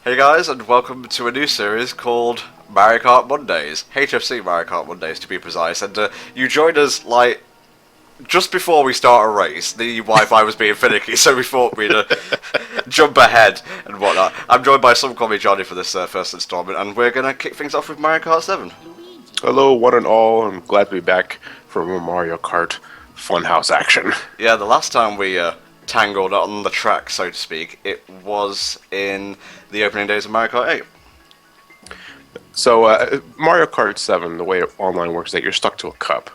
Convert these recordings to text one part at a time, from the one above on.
Hey guys, and welcome to a new series called Mario Kart Mondays. HFC Mario Kart Mondays, to be precise. And you joined us, like, just before we start a race. The Wi-Fi was being finicky, so we thought we'd jump ahead and whatnot. I'm joined by SomeCallMeJohnny for this first installment, and we're going to kick things off with Mario Kart 7. Hello, one and all. I'm glad to be back for more Mario Kart Funhouse action. Yeah, the last time we tangled on the track, so to speak, it was in the opening days of Mario Kart 8. So, Mario Kart 7, the way it online works is that you're stuck to a cup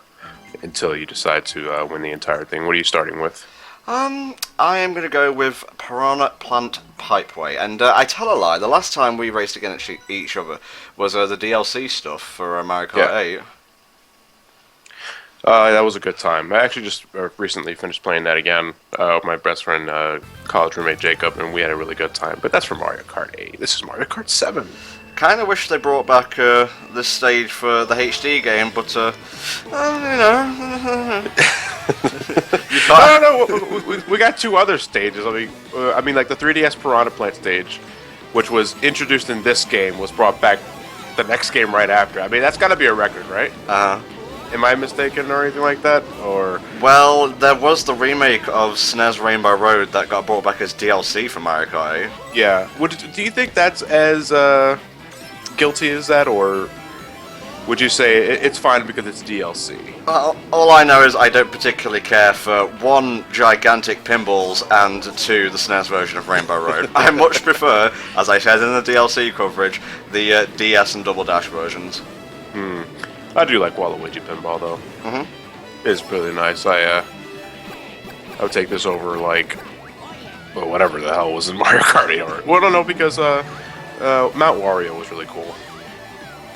until you decide to win the entire thing. What are you starting with? I am going to go with Piranha Plant Pipeway, and I tell a lie, the last time we raced against each other was the DLC stuff for Mario Kart 8. That was a good time. I actually just recently finished playing that again with my best friend, college roommate Jacob, and we had a really good time. But that's for Mario Kart 8. This is Mario Kart 7. Kind of wish they brought back this stage for the HD game, but you know, you can't. No, we got two other stages. I mean, like the 3DS Piranha Plant stage, which was introduced in this game, was brought back the next game right after. I mean, that's got to be a record, right? Am I mistaken or anything like that? Or well, there was the remake of SNES Rainbow Road that got brought back as DLC for Mario Kart 8. Yeah. Do you think that's as guilty as that, or would you say it's fine because it's DLC? All I know is I don't particularly care for one, gigantic pinballs, and two, the SNES version of Rainbow Road. I much prefer, as I said in the DLC coverage, the DS and Double Dash versions. I do like Waluigi Pinball though. It's really nice. I would take this over like, well, whatever the hell was in Mario Kart 8. Or, well, no, because Mount Wario was really cool.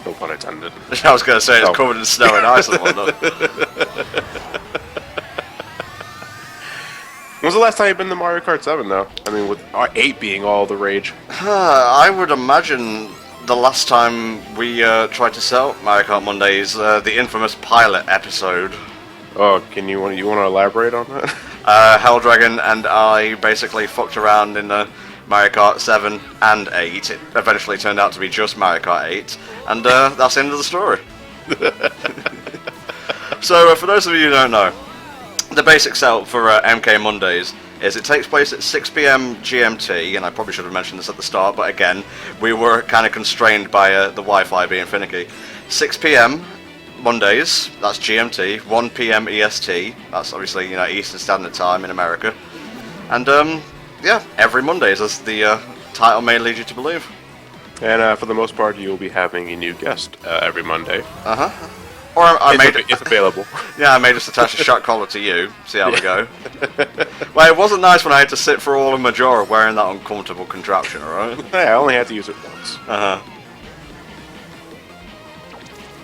No pun intended. I was going to say it's covered in snow and ice and whatnot. When's the last time you've been to Mario Kart 7 though? I mean, with 8 being all the rage. I would imagine the last time we tried to sell Mario Kart Mondays, the infamous pilot episode. Oh, you want to elaborate on that? Hell Dragon and I basically fucked around in Mario Kart 7 and 8. It eventually turned out to be just Mario Kart 8, and that's the end of the story. So, for those of you who don't know, the basic setup for MK Mondays is it takes place at 6 PM GMT, and I probably should have mentioned this at the start, but again, we were kind of constrained by the Wi-Fi being finicky. 6 PM Mondays, that's GMT, 1 PM EST, that's obviously, you know, Eastern Standard Time in America, and yeah, every Mondays, as the title may lead you to believe. And for the most part, you'll be having a new guest every Monday. Or if available. Yeah, I may just attach a shot collar to you, see how we go. Well, it wasn't nice when I had to sit for all of Majora wearing that uncomfortable contraption, alright? Yeah, I only had to use it once.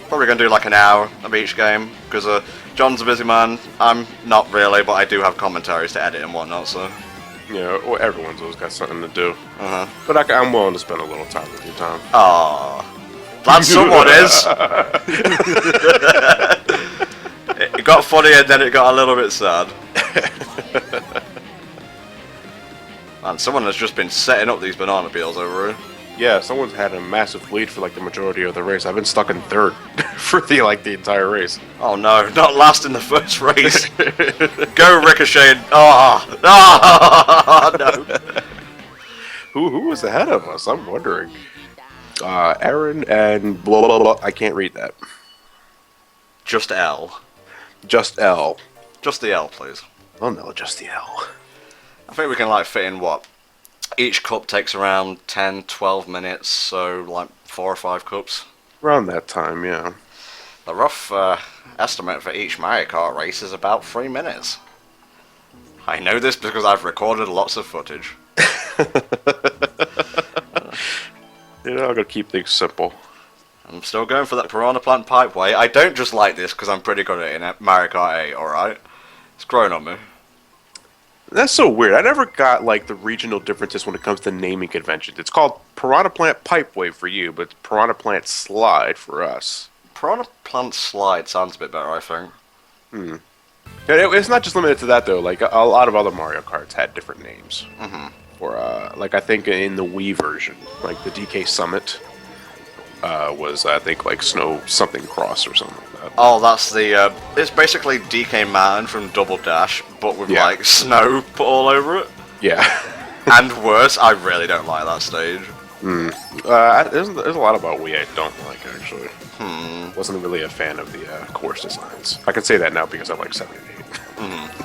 Probably going to do like an hour of each game, because John's a busy man, I'm not really, but I do have commentaries to edit and whatnot, so... Yeah, well, everyone's always got something to do. But I'm willing to spend a little time with you, Tom. Aww. Glad someone is! It got funny and then it got a little bit sad. Man, someone has just been setting up these banana peels over here. Yeah, someone's had a massive lead for like the majority of the race. I've been stuck in third for the entire race. Oh no, not last in the first race. Go Ricochet. No. Who was ahead of us? I'm wondering. Aaron and blah blah blah. I can't read that. Just L. Just L. Just the L, please. Oh no, just the L. I think we can like fit in what? Each cup takes around 10-12 minutes, so like 4 or 5 cups. Around that time, yeah. The rough estimate for each Mario Kart race is about 3 minutes. I know this because I've recorded lots of footage. You know, I'm gonna keep things simple. I'm still going for that Piranha Plant Pipeway. I don't just like this because I'm pretty good at it in Mario Kart 8, alright? It's growing on me. That's so weird. I never got like the regional differences when it comes to naming conventions. It's called Piranha Plant Pipeway for you, but it's Piranha Plant Slide for us. Piranha Plant Slide sounds a bit better, I think. It's not just limited to that though. Like a lot of other Mario Karts had different names. Or like I think in the Wii version, like the DK Summit was I think like Snow something Cross or something like that. Oh, that's the. It's basically DK Mountain from Double Dash, but with like snow put all over it. Yeah. And worse, I really don't like that stage. There's a lot about Wii I don't like actually. Wasn't really a fan of the course designs. I can say that now because I like 7 and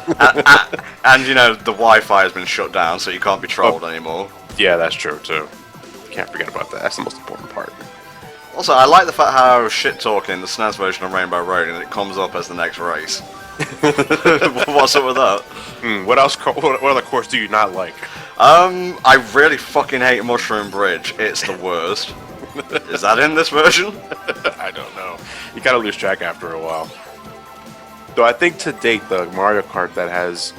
8. And you know the Wi-Fi has been shut down, so you can't be trolled anymore. Yeah, that's true too. Can't forget about that. That's the most important part. Also, I like the fact how shit talking in the SNES version of Rainbow Road and it comes up as the next race. What's up with that? What else? What other course do you not like? I really fucking hate Mushroom Bridge. It's the worst. Is that in this version? I don't know. You gotta lose track after a while. Though I think to date the Mario Kart that has,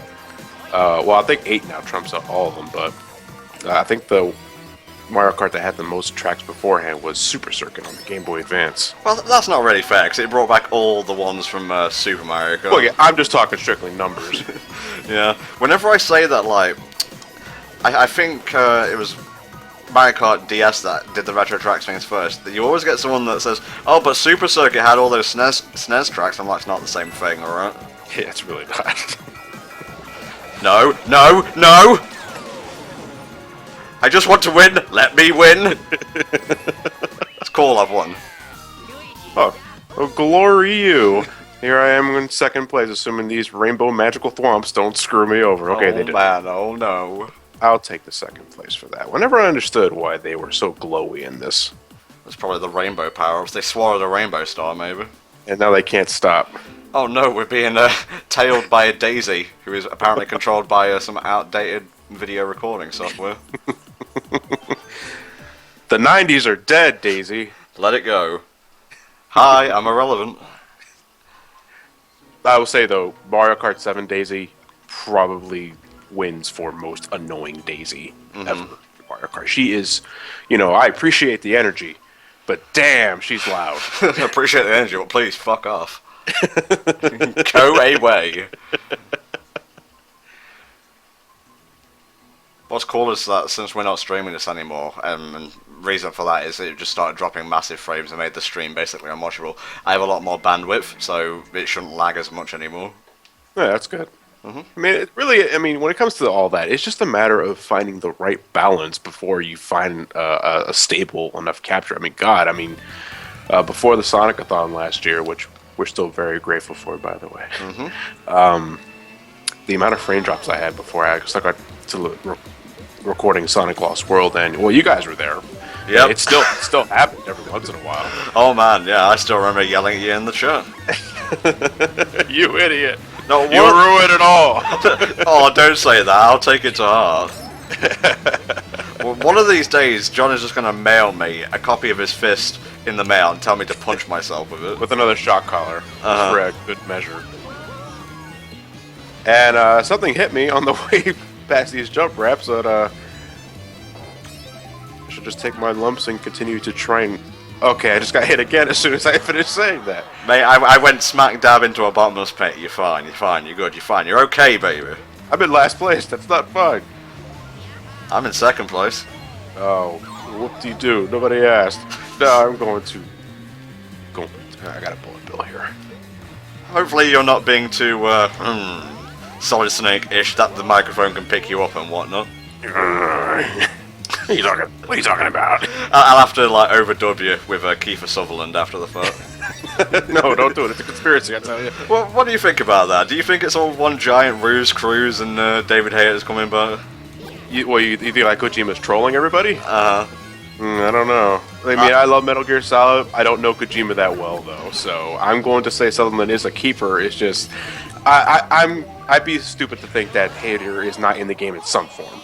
well, I think 8 now trumps all of them, but I think the Mario Kart that had the most tracks beforehand was Super Circuit on the Game Boy Advance. Well, that's not really fair, because it brought back all the ones from Super Mario Kart. Well, yeah, I'm just talking strictly numbers. Yeah. Whenever I say that, like, I think it was Mario Kart DS that did the retro tracks things first. You always get someone that says, "Oh, but Super Circuit had all those SNES tracks." I'm like, it's not the same thing, alright? Yeah, it's really not. No, no, no! I just want to win! Let me win! That's cool, I've won. Oh, glory you! Here I am in second place, assuming these rainbow magical thwomps don't screw me over. Okay, they did. Oh man, oh no. I'll take the second place for that. I never understood why they were so glowy in this. That's probably the rainbow power-ups. They swallowed a rainbow star, maybe. And now they can't stop. Oh no, we're being tailed by a daisy, who is apparently controlled by some outdated video recording software. The 90s are dead, Daisy. Let it go. Hi, I'm irrelevant. I will say, though, Mario Kart 7 Daisy probably wins for most annoying Daisy ever in Mario Kart. She is, you know, I appreciate the energy, but damn, she's loud. I appreciate the energy, but please, fuck off. Go away. What's cool is that since we're not streaming this anymore, and reason for that is it just started dropping massive frames and made the stream basically unwatchable. I have a lot more bandwidth, so it shouldn't lag as much anymore. Yeah, that's good. I mean, it really, I mean, when it comes to all that, it's just a matter of finding the right balance before you find a stable enough capture. I mean, God, I mean, before the Sonic-a-thon last year, which we're still very grateful for, by the way, the amount of frame drops I had before I stuck to recording Sonic Lost World, and well, you guys were there. Yeah, it still happened every once in a while. Oh man, yeah, I still remember yelling at you in the chat. You idiot! No, you ruined it all. Oh, don't say that. I'll take it to heart. Well, one of these days, John is just going to mail me a copy of his fist in the mail and tell me to punch myself with it. With another shock collar for a good measure. And something hit me on the way past these jump wraps that I should just take my lumps and continue to try and... Okay, I just got hit again as soon as I finished saying that. Mate, I went smack dab into a bottomless pit. You're fine, you're fine, you're good, you're fine. You're okay, baby. I'm in last place. That's not fine. I'm in second place. Oh, whoop-de-doo. Nobody asked. No, I'm going to... I got a bullet bill here. Hopefully you're not being too, Solid Snake-ish, that the microphone can pick you up and whatnot. What are you talking about? I'll have to like overdub you with Kiefer Sutherland after the fact. No, don't do it. It's a conspiracy, I tell you. Well, what do you think about that? Do you think it's all one giant ruse cruise and David Hayter's coming back? You think like Kojima's trolling everybody? I don't know. I mean, I love Metal Gear Solid. I don't know Kojima that well though, so I'm going to say Sutherland is a keeper. It's just, I'd be stupid to think that Hayter is not in the game in some form.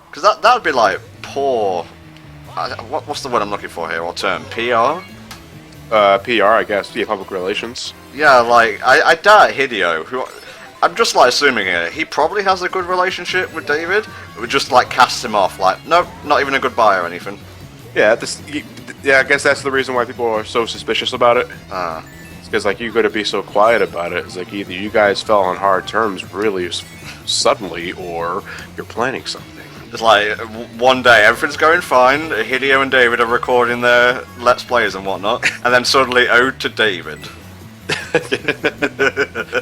Because that would be like poor... what's the word I'm looking for here, or term? PR? PR, I guess. Yeah, public relations. Yeah, like, I doubt Hideo, who... I'm just like assuming here, he probably has a good relationship with David, but just like casts him off, like, nope, not even a goodbye or anything. Yeah, I guess that's the reason why people are so suspicious about it. Because like you're going to be so quiet about it. It's like either you guys fell on hard terms really suddenly, or you're planning something. It's like one day everything's going fine. Hideo and David are recording their Let's Plays and whatnot, and then suddenly ode to David.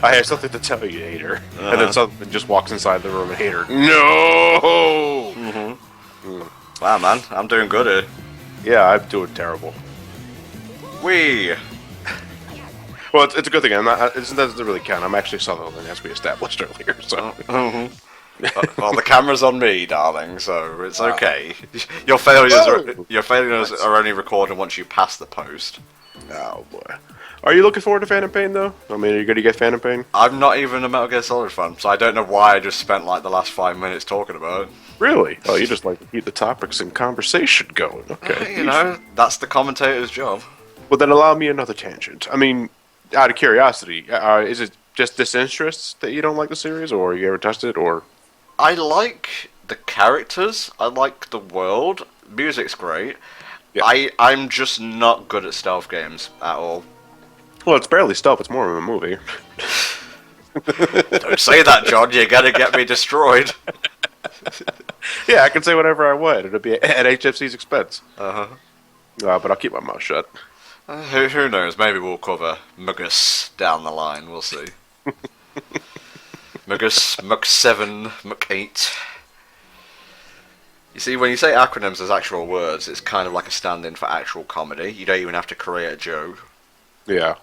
I have something to tell you, Hater. And then something just walks inside the room and Hater. No. Wow, man, I'm doing good here. Yeah, I'm doing terrible. Wee. Well, it's a good thing. I'm not. It doesn't really count. I'm actually Sutherland, as we established earlier. So. Well, the camera's on me, darling, so it's okay. Your failures are only recorded once you pass the post. Oh boy. Are you looking forward to Phantom Pain though? I mean, are you going to get Phantom Pain? I'm not even a Metal Gear Solid fan, so I don't know why I just spent like the last 5 minutes talking about it. Really? Oh, you just like to keep the topics and conversation going. Okay. You know, that's the commentator's job. Well, then allow me another tangent. I mean, out of curiosity, is it just disinterest that you don't like the series, or you ever touched it, or? I like the characters. I like the world. Music's great. Yeah. I'm just not good at stealth games at all. Well, it's barely stealth. It's more of a movie. Don't say that, John. You're gonna get me destroyed. Yeah, I can say whatever I want. It'll be at HFC's expense. But I'll keep my mouth shut. Who knows? Maybe we'll cover Muggus down the line. We'll see. Muggus, Mug 7, Mug 8. You see, when you say acronyms as actual words, it's kind of like a stand-in for actual comedy. You don't even have to create a joke. Yeah.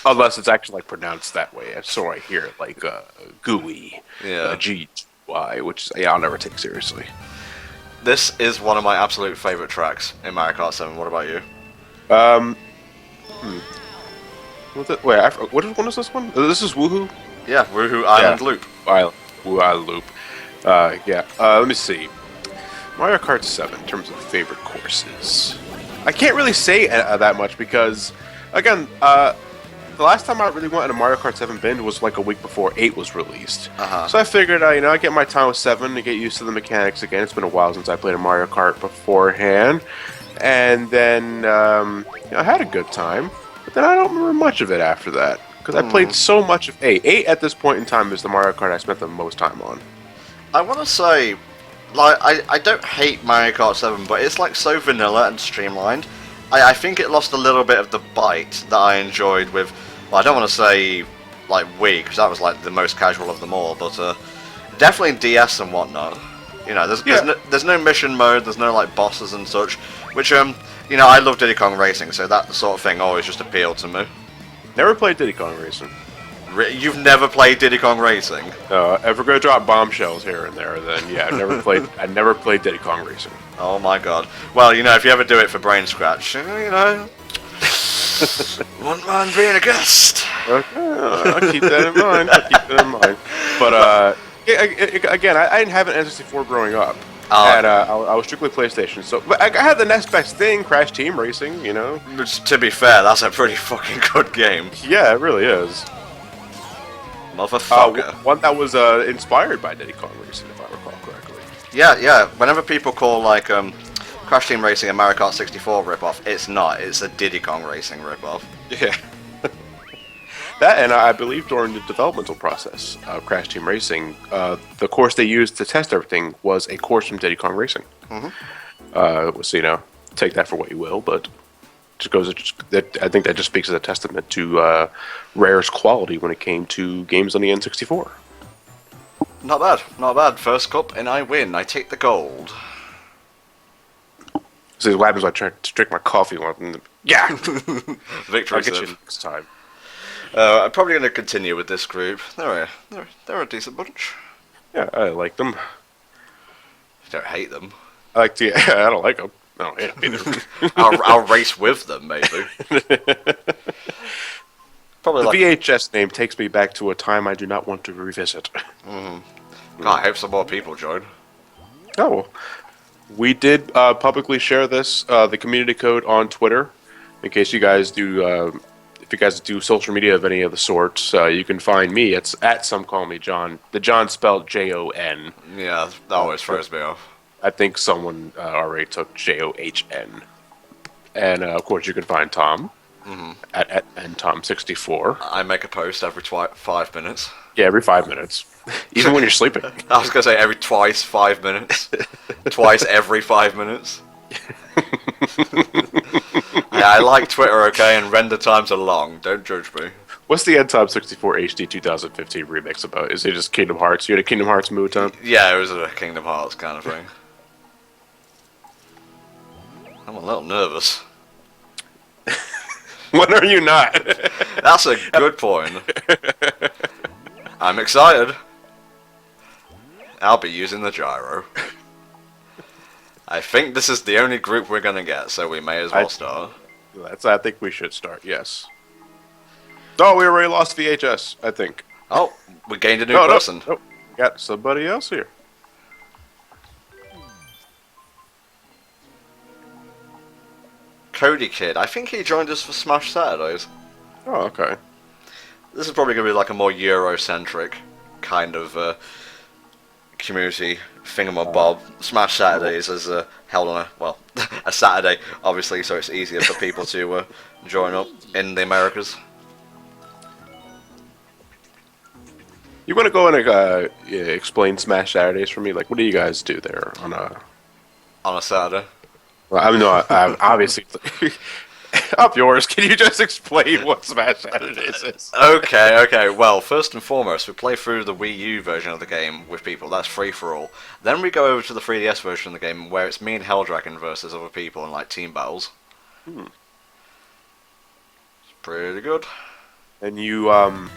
Unless it's actually like pronounced that way. So I hear it like gooey. Yeah. G-Y, which I'll never take seriously. This is one of my absolute favourite tracks in Mario Kart 7. What about you? What one is this one? This is Woohoo? Yeah, Woohoo Island Loop. Woohoo Island Loop. Let me see. Mario Kart 7, in terms of favorite courses. I can't really say that much because, again, the last time I really went on a Mario Kart 7 binge was like a week before 8 was released. So I figured, I get my time with 7 to get used to the mechanics again. It's been a while since I played a Mario Kart beforehand. And then I had a good time. But then I don't remember much of it after that. Because I played so much of 8. 8 at this point in time is the Mario Kart I spent the most time on. I want to say, like, I don't hate Mario Kart 7, but it's like so vanilla and streamlined. I think it lost a little bit of the bite that I enjoyed with, well, I don't want to say like Wii, because that was like the most casual of them all, but definitely DS and whatnot. You know, there's no mission mode, there's no like bosses and such, which you know, I love Diddy Kong Racing, so that sort of thing always just appealed to me. Never played Diddy Kong Racing. You've never played Diddy Kong Racing? If we're gonna drop bombshells here and there, then yeah, I've never played. I never played Diddy Kong Racing. Oh my god. Well, you know, if you ever do it for Brain Scratch, you know, wouldn't mind being a guest. Okay, I'll keep that in mind. But again, I didn't have an N64 growing up. And I was strictly PlayStation, so but I had the next best thing, Crash Team Racing, you know. Which, to be fair, that's a pretty fucking good game. Yeah, it really is. Motherfucker. One that was inspired by Diddy Kong Racing, if I recall correctly. Yeah. Whenever people call like Crash Team Racing a Mario Kart 64 ripoff, it's not. It's a Diddy Kong Racing ripoff. Yeah. That, and I believe during the developmental process of Crash Team Racing, the course they used to test everything was a course from Diddy Kong Racing. So, you know, take that for what you will, but I think that just speaks as a testament to Rare's quality when it came to games on the N64. Not bad. First cup, and I win. I take the gold. So what happens when I try to drink my coffee? Yeah! Victory I'll get you next time. I'm probably going to continue with this group. They're a decent bunch. Yeah, I like them. I don't hate them. I don't like them. I don't hate them either. I'll race with them, maybe. Probably the VHS name takes me back to a time I do not want to revisit. God, I hope some more people join. Oh, we did publicly share this, the community code on Twitter, in case you guys do. If you guys do social media of any of the sorts, you can find me. It's at SomeCallMeJohn. The John spelled Jon. Yeah, that always throws me off. I think someone already took John. And of course, you can find Tom. at NTom 64. I make a post every 5 minutes. Yeah, every 5 minutes, even when you're sleeping. I was gonna say every twice 5 minutes, twice every 5 minutes. Yeah, I like Twitter, okay, and render times are long. Don't judge me. What's the NTom 64 HD 2015 remix about? Is it just Kingdom Hearts? You had a Kingdom Hearts mood, Tom? Yeah, it was a Kingdom Hearts kind of thing. I'm a little nervous. When are you not? That's a good point. I'm excited. I'll be using the gyro. I think this is the only group we're gonna get, so we may as well start. I think we should start, yes. Oh, we already lost VHS, I think. Oh, we gained a new person. No, we got somebody else here. Cody Kid. I think he joined us for Smash Saturdays. Oh, okay. This is probably going to be like a more Eurocentric kind of community thingamabob. Smash Saturdays is held on a Saturday, obviously, so it's easier for people to join up in the Americas. You want to go and explain Smash Saturdays for me? Like, what do you guys do there on a Saturday? Well, I'm obviously up yours. Can you just explain what Smash Saturdays is? Okay. Well, first and foremost, we play through the Wii U version of the game with people. That's free for all. Then we go over to the 3DS version of the game, where it's me and Helldragon versus other people in like team battles. It's pretty good. And you and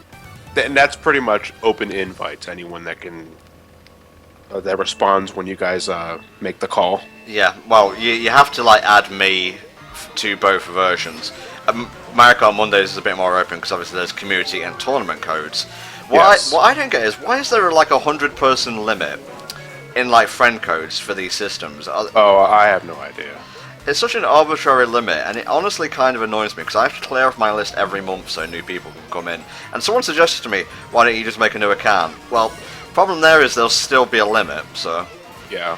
that's pretty much open invite to anyone that can that responds when you guys make the call. Yeah, well, you have to like add me to both versions. Mario Kart Mondays is a bit more open because obviously there's community and tournament codes. What I don't get is why is there like 100-person limit in like friend codes for these systems? Oh, I have no idea. It's such an arbitrary limit, and it honestly kind of annoys me because I have to clear off my list every month so new people can come in. And someone suggested to me, why don't you just make a new account? Well, problem there is there'll still be a limit, so... Yeah.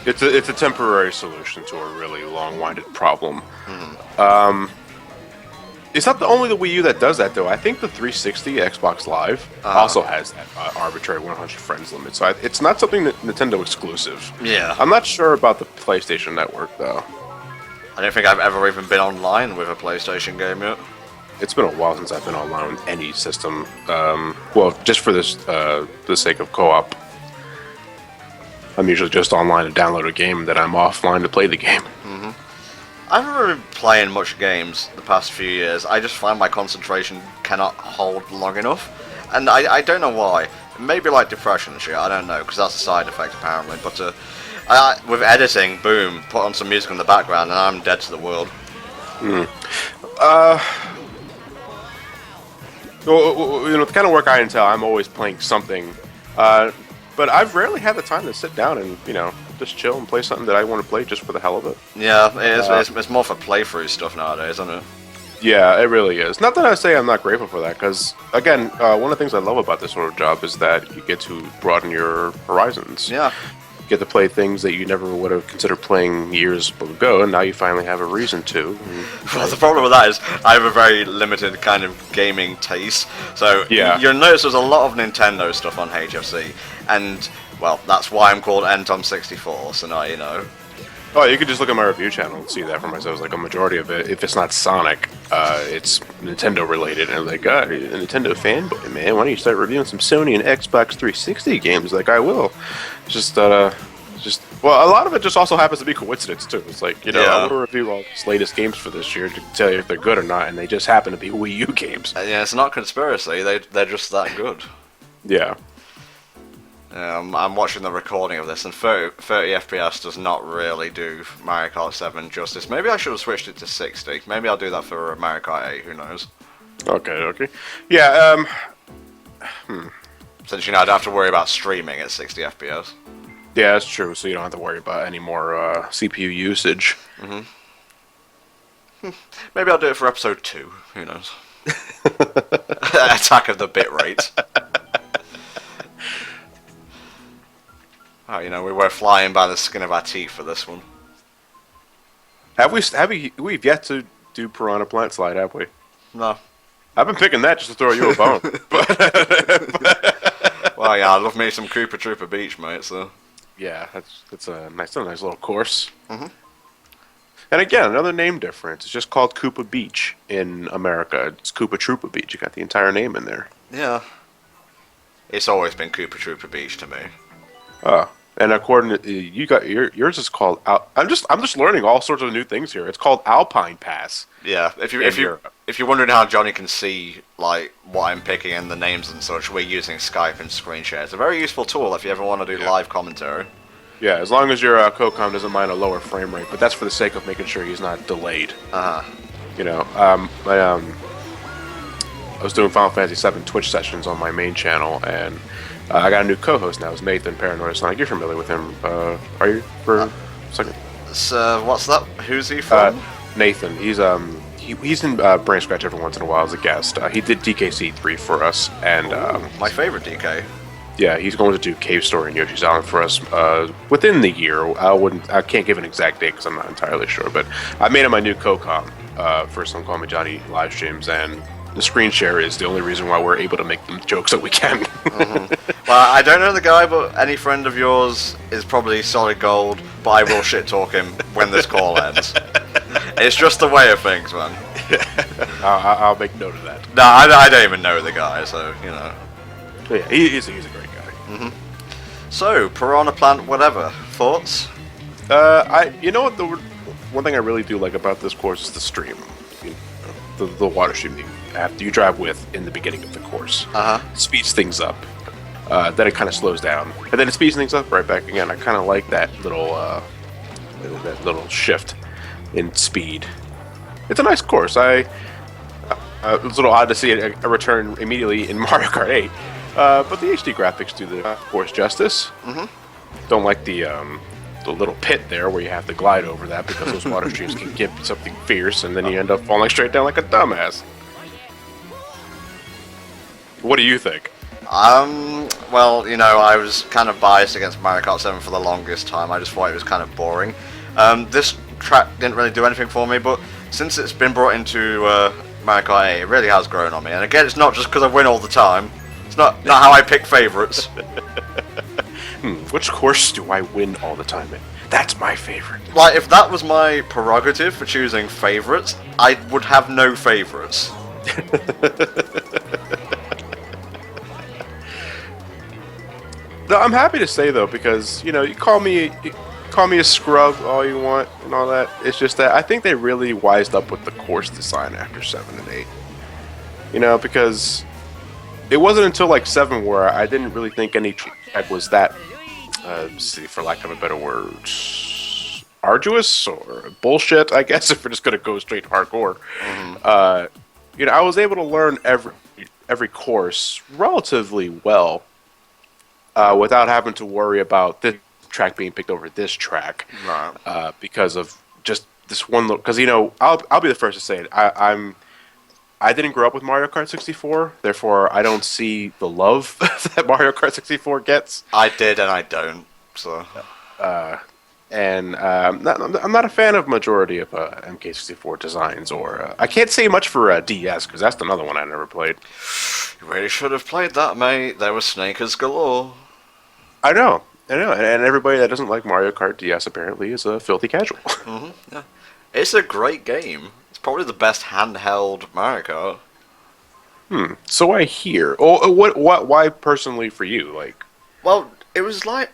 It's a temporary solution to a really long-winded problem. It's not only the Wii U that does that, though. I think the 360 Xbox Live also has that arbitrary 100 friends limit. So it's not something that Nintendo exclusive. Yeah. I'm not sure about the PlayStation Network, though. I don't think I've ever even been online with a PlayStation game yet. It's been a while since I've been online with any system. Well, just for this, the sake of co-op. I'm usually just online to download a game, then I'm offline to play the game. I haven't really been playing much games the past few years. I just find my concentration cannot hold long enough. And I don't know why. Maybe like depression and shit, I don't know, because that's a side effect apparently. But with editing, boom, put on some music in the background and I'm dead to the world. Well, you know, the kind of work I entail, I'm always playing something. But I've rarely had the time to sit down and, you know, just chill and play something that I want to play just for the hell of it. Yeah, it's more for playthrough stuff nowadays, isn't it? Yeah, it really is. Not that I say I'm not grateful for that, because, again, one of the things I love about this sort of job is that you get to broaden your horizons. Yeah. You get to play things that you never would have considered playing years ago, and now you finally have a reason to. Well, the problem with that is I have a very limited kind of gaming taste. So yeah. You'll notice there's a lot of Nintendo stuff on HFC, and well, that's why I'm called NTom 64. So now you know. Oh, you could just look at my review channel and see that for myself. Like a majority of it, if it's not Sonic, it's Nintendo related. And I'm like, God, you're a Nintendo fanboy, man. Why don't you start reviewing some Sony and Xbox 360 games? Like I will. Well, a lot of it just also happens to be coincidence too. It's like, you know, Yeah. I'm gonna review all these latest games for this year to tell you if they're good or not, and they just happen to be Wii U games. Yeah, it's not conspiracy. They're just that good. Yeah. I'm watching the recording of this, and 30 FPS does not really do Mario Kart 7 justice. Maybe I should have switched it to 60. Maybe I'll do that for Mario Kart 8. Who knows? Okay. Yeah. Since you know, I don't have to worry about streaming at 60 FPS. Yeah, that's true. So you don't have to worry about any more CPU usage. Maybe I'll do it for episode 2. Who knows? Attack of the bit rate. Oh, you know, we were flying by the skin of our teeth for this one. We've yet to do Piranha Plant Slide, have we? No. I've been picking that just to throw you a bone. Well, yeah, I love me some Koopa Troopa Beach, mate, so... Yeah, that's a nice little course. Mm-hmm. And again, another name difference. It's just called Koopa Beach in America. It's Koopa Troopa Beach. You got the entire name in there. Yeah. It's always been Koopa Troopa Beach to me. Oh, and according to you, got yours is called. I'm just learning all sorts of new things here. It's called Alpine Pass. Yeah, if you're wondering how Johnny can see like what I'm picking and the names and such, we're using Skype and screen share. It's a very useful tool if you ever want to do live commentary. Yeah, as long as your CoCom doesn't mind a lower frame rate, but that's for the sake of making sure he's not delayed. You know, I was doing Final Fantasy VII Twitch sessions on my main channel, and I got a new co-host now. It's Nathan Paranoid Sonic. You're familiar with him? Are you for a second? So what's that? Who's he from? Nathan. He's in Brain Scratch every once in a while as a guest. He did DKC3 for us, and my favorite DK. Yeah, he's going to do Cave Story in Yoshi's Island for us within the year. I can't give an exact date because I'm not entirely sure, but I made him my new co-com for SomeCallMeJohnny live streams, and the screen share is the only reason why we're able to make the jokes that we can. Well, I don't know the guy, but any friend of yours is probably solid gold, but I will shit talk him when this call ends. It's just the way of things, man. I'll make note of that. No, I don't even know the guy, so, you know. Yeah, he's a great guy. So, Piranha Plant, whatever. Thoughts? You know what? The one thing I really do like about this course is the stream. You know, the water stream you drive with in the beginning of the course. Speeds things up. Then it kind of slows down, and then it speeds things up right back again. I kind of like that little shift in speed. It's a nice course. It was a little odd to see a return immediately in Mario Kart 8. But the HD graphics do the course justice. Don't like the little pit there where you have to glide over that because those water streams can get something fierce, and then you end up falling straight down like a dumbass. What do you think? Well, you know, I was kind of biased against Mario Kart 7 for the longest time. I just thought it was kind of boring. This track didn't really do anything for me, but since it's been brought into Mario Kart 8, it really has grown on me. And again, it's not just because I win all the time. It's not how I pick favorites. Which course do I win all the time in? That's my favorite. Like, if that was my prerogative for choosing favorites, I would have no favorites. No, I'm happy to say though, because you know, you call me a scrub all you want and all that. It's just that I think they really wised up with the course design after 7 and 8. You know, because it wasn't until like 7 where I didn't really think any track was that, for lack of a better word, arduous or bullshit, I guess, if we're just gonna go straight hardcore. You know, I was able to learn every course relatively well. Without having to worry about this track being picked over this track, right. Because of just this one little. Because you know, I'll be the first to say it. I didn't grow up with Mario Kart 64, therefore I don't see the love that Mario Kart 64 gets. I did, and I don't. So, I'm not a fan of majority of MK64 designs, or I can't say much for DS because that's another one I never played. You really should have played that, mate. There were snakers galore. I know, and everybody that doesn't like Mario Kart DS apparently is a filthy casual. Yeah. It's a great game. It's probably the best handheld Mario Kart. So I hear. Oh, why personally for you? Like, well, it was like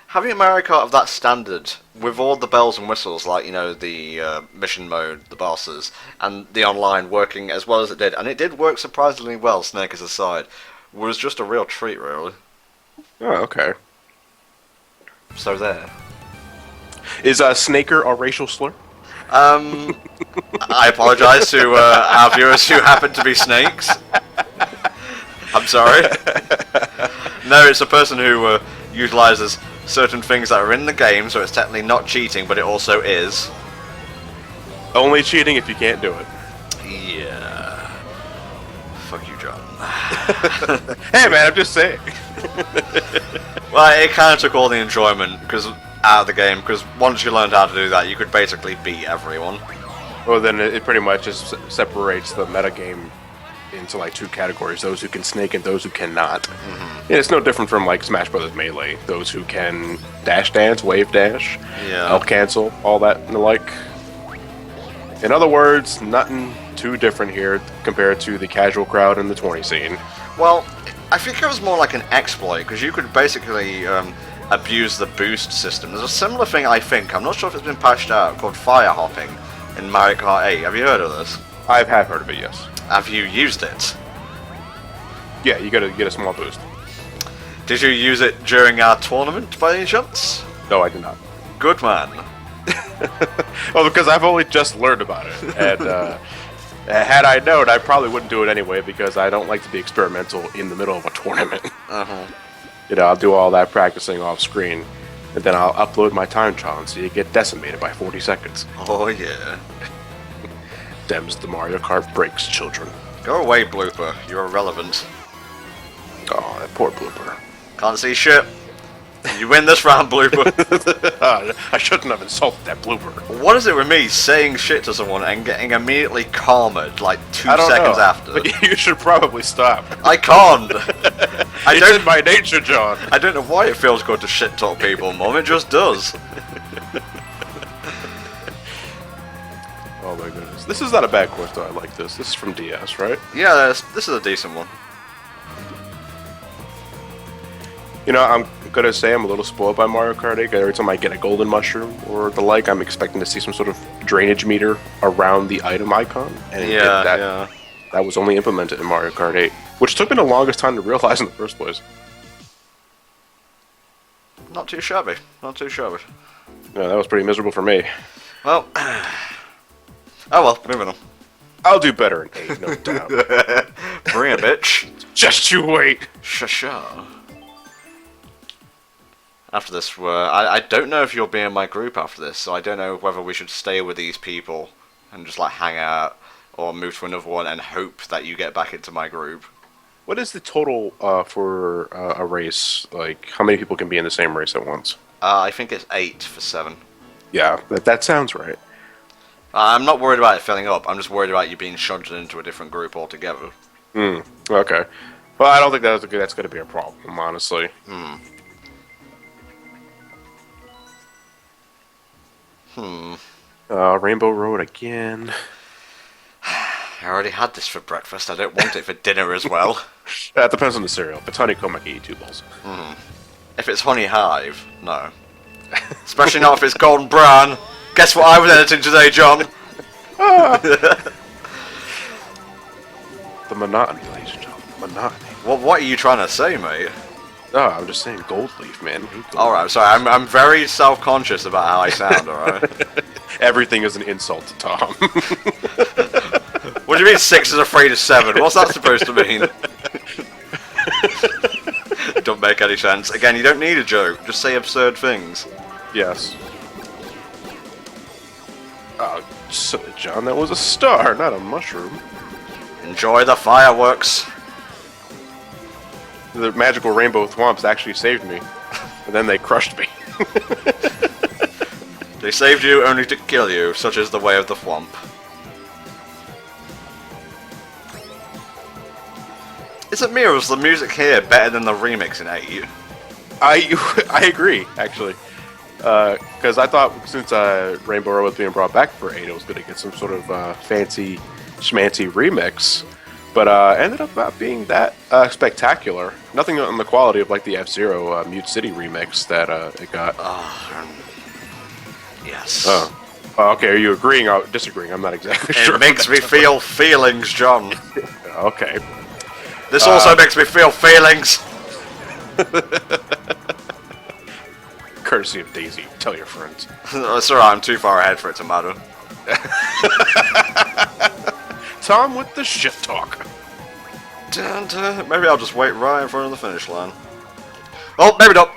having a Mario Kart of that standard with all the bells and whistles, like, you know, the mission mode, the bosses, and the online working as well as it did, and it did work surprisingly well. Snakers aside, was just a real treat, really. Oh, okay. So there. Is snaker a racial slur? I apologise to our viewers who happen to be snakes. I'm sorry. No, it's a person who utilises certain things that are in the game, so it's technically not cheating, but it also is. Only cheating if you can't do it. Yeah. Fuck you, John. Hey, man, I'm just saying. Well, it kind of took all the enjoyment out of the game, because once you learned how to do that, you could basically beat everyone. Well, then it pretty much just separates the metagame into like two categories: those who can snake and those who cannot. Yeah, it's no different from like Smash Brothers Melee. Those who can dash dance, wave dash, L cancel, all that and the like. In other words, nothing too different here compared to the casual crowd in the 20 scene. Well, I think it was more like an exploit, because you could basically abuse the boost system. There's a similar thing, I think, I'm not sure if it's been patched out, called fire hopping in Mario Kart 8. Have you heard of this? I have heard of it, yes. Have you used it? Yeah, you gotta get a small boost. Did you use it during our tournament by any chance? No, I did not. Good man. Well, because I've only just learned about it, and had I known, I probably wouldn't do it anyway, because I don't like to be experimental in the middle of a tournament. You know, I'll do all that practicing off screen, and then I'll upload my time challenge so you get decimated by 40 seconds. Oh yeah. Dems the Mario Kart breaks, children. Go away, Blooper. You're irrelevant. Oh, that poor Blooper. Can't see shit. You win this round, Blooper. I shouldn't have insulted that Blooper. What is it with me saying shit to someone and getting immediately calmed like 2 I don't seconds know, after? but you should probably stop. I can't. It's in my nature, John. I don't know why it feels good to shit talk people, Mum. It just does. Oh my goodness. This is not a bad course, though. I like this. This is from DS, right? Yeah, this is a decent one. You know, I'm gonna say I'm a little spoiled by Mario Kart 8. Every time I get a golden mushroom or the like, I'm expecting to see some sort of drainage meter around the item icon. And that was only implemented in Mario Kart 8, which took me the longest time to realize in the first place. Not too shabby. Not too shabby. Yeah, that was pretty miserable for me. Well, oh well, moving on. I'll do better in 8, no doubt. Bring it, bitch. Just you wait. Shasha. After this, I don't know if you'll be in my group after this, so I don't know whether we should stay with these people and just like hang out, or move to another one and hope that you get back into my group. What is the total for a race? Like, how many people can be in the same race at once? I think it's 8 for 7. Yeah, that sounds right. I'm not worried about it filling up, I'm just worried about you being shunted into a different group altogether. Okay. Well, I don't think that's going to be a problem, honestly. Rainbow Road again. I already had this for breakfast, I don't want it for dinner as well. That depends on the cereal. If it's honeycomb, I can eat 2 bowls. If it's Honey Hive, no. Especially not if it's Golden Brown. Guess what I was editing today, John? The monotony, ladies and gentlemen. Monotony. What are you trying to say, mate? No, I'm just saying gold leaf, man. Alright, sorry, I'm very self-conscious about how I sound, alright? Everything is an insult to Tom. What do you mean 6 is afraid of 7? What's that supposed to mean? Don't make any sense. Again, you don't need a joke, just say absurd things. Yes. Oh, silly John, that was a star, not a mushroom. Enjoy the fireworks. The magical rainbow thwomps actually saved me, and then they crushed me. They saved you only to kill you, such is the way of the thwomp. Is it me, or is the music here better than the remix in 8? I agree, actually. Because I thought since Rainbow Road was being brought back for 8, it was going to get some sort of fancy schmancy remix. But ended up not being that spectacular. Nothing on the quality of like the F-Zero Mute City remix that it got. Yes. Oh, okay. Are you agreeing or disagreeing? I'm not exactly sure. It makes me feel feelings, John. Okay. This also makes me feel feelings. Courtesy of Daisy. Tell your friends. It's alright, I'm too far ahead for it to matter. Tom with the shit talk. Dun, dun. Maybe I'll just wait right in front of the finish line. Oh, maybe not.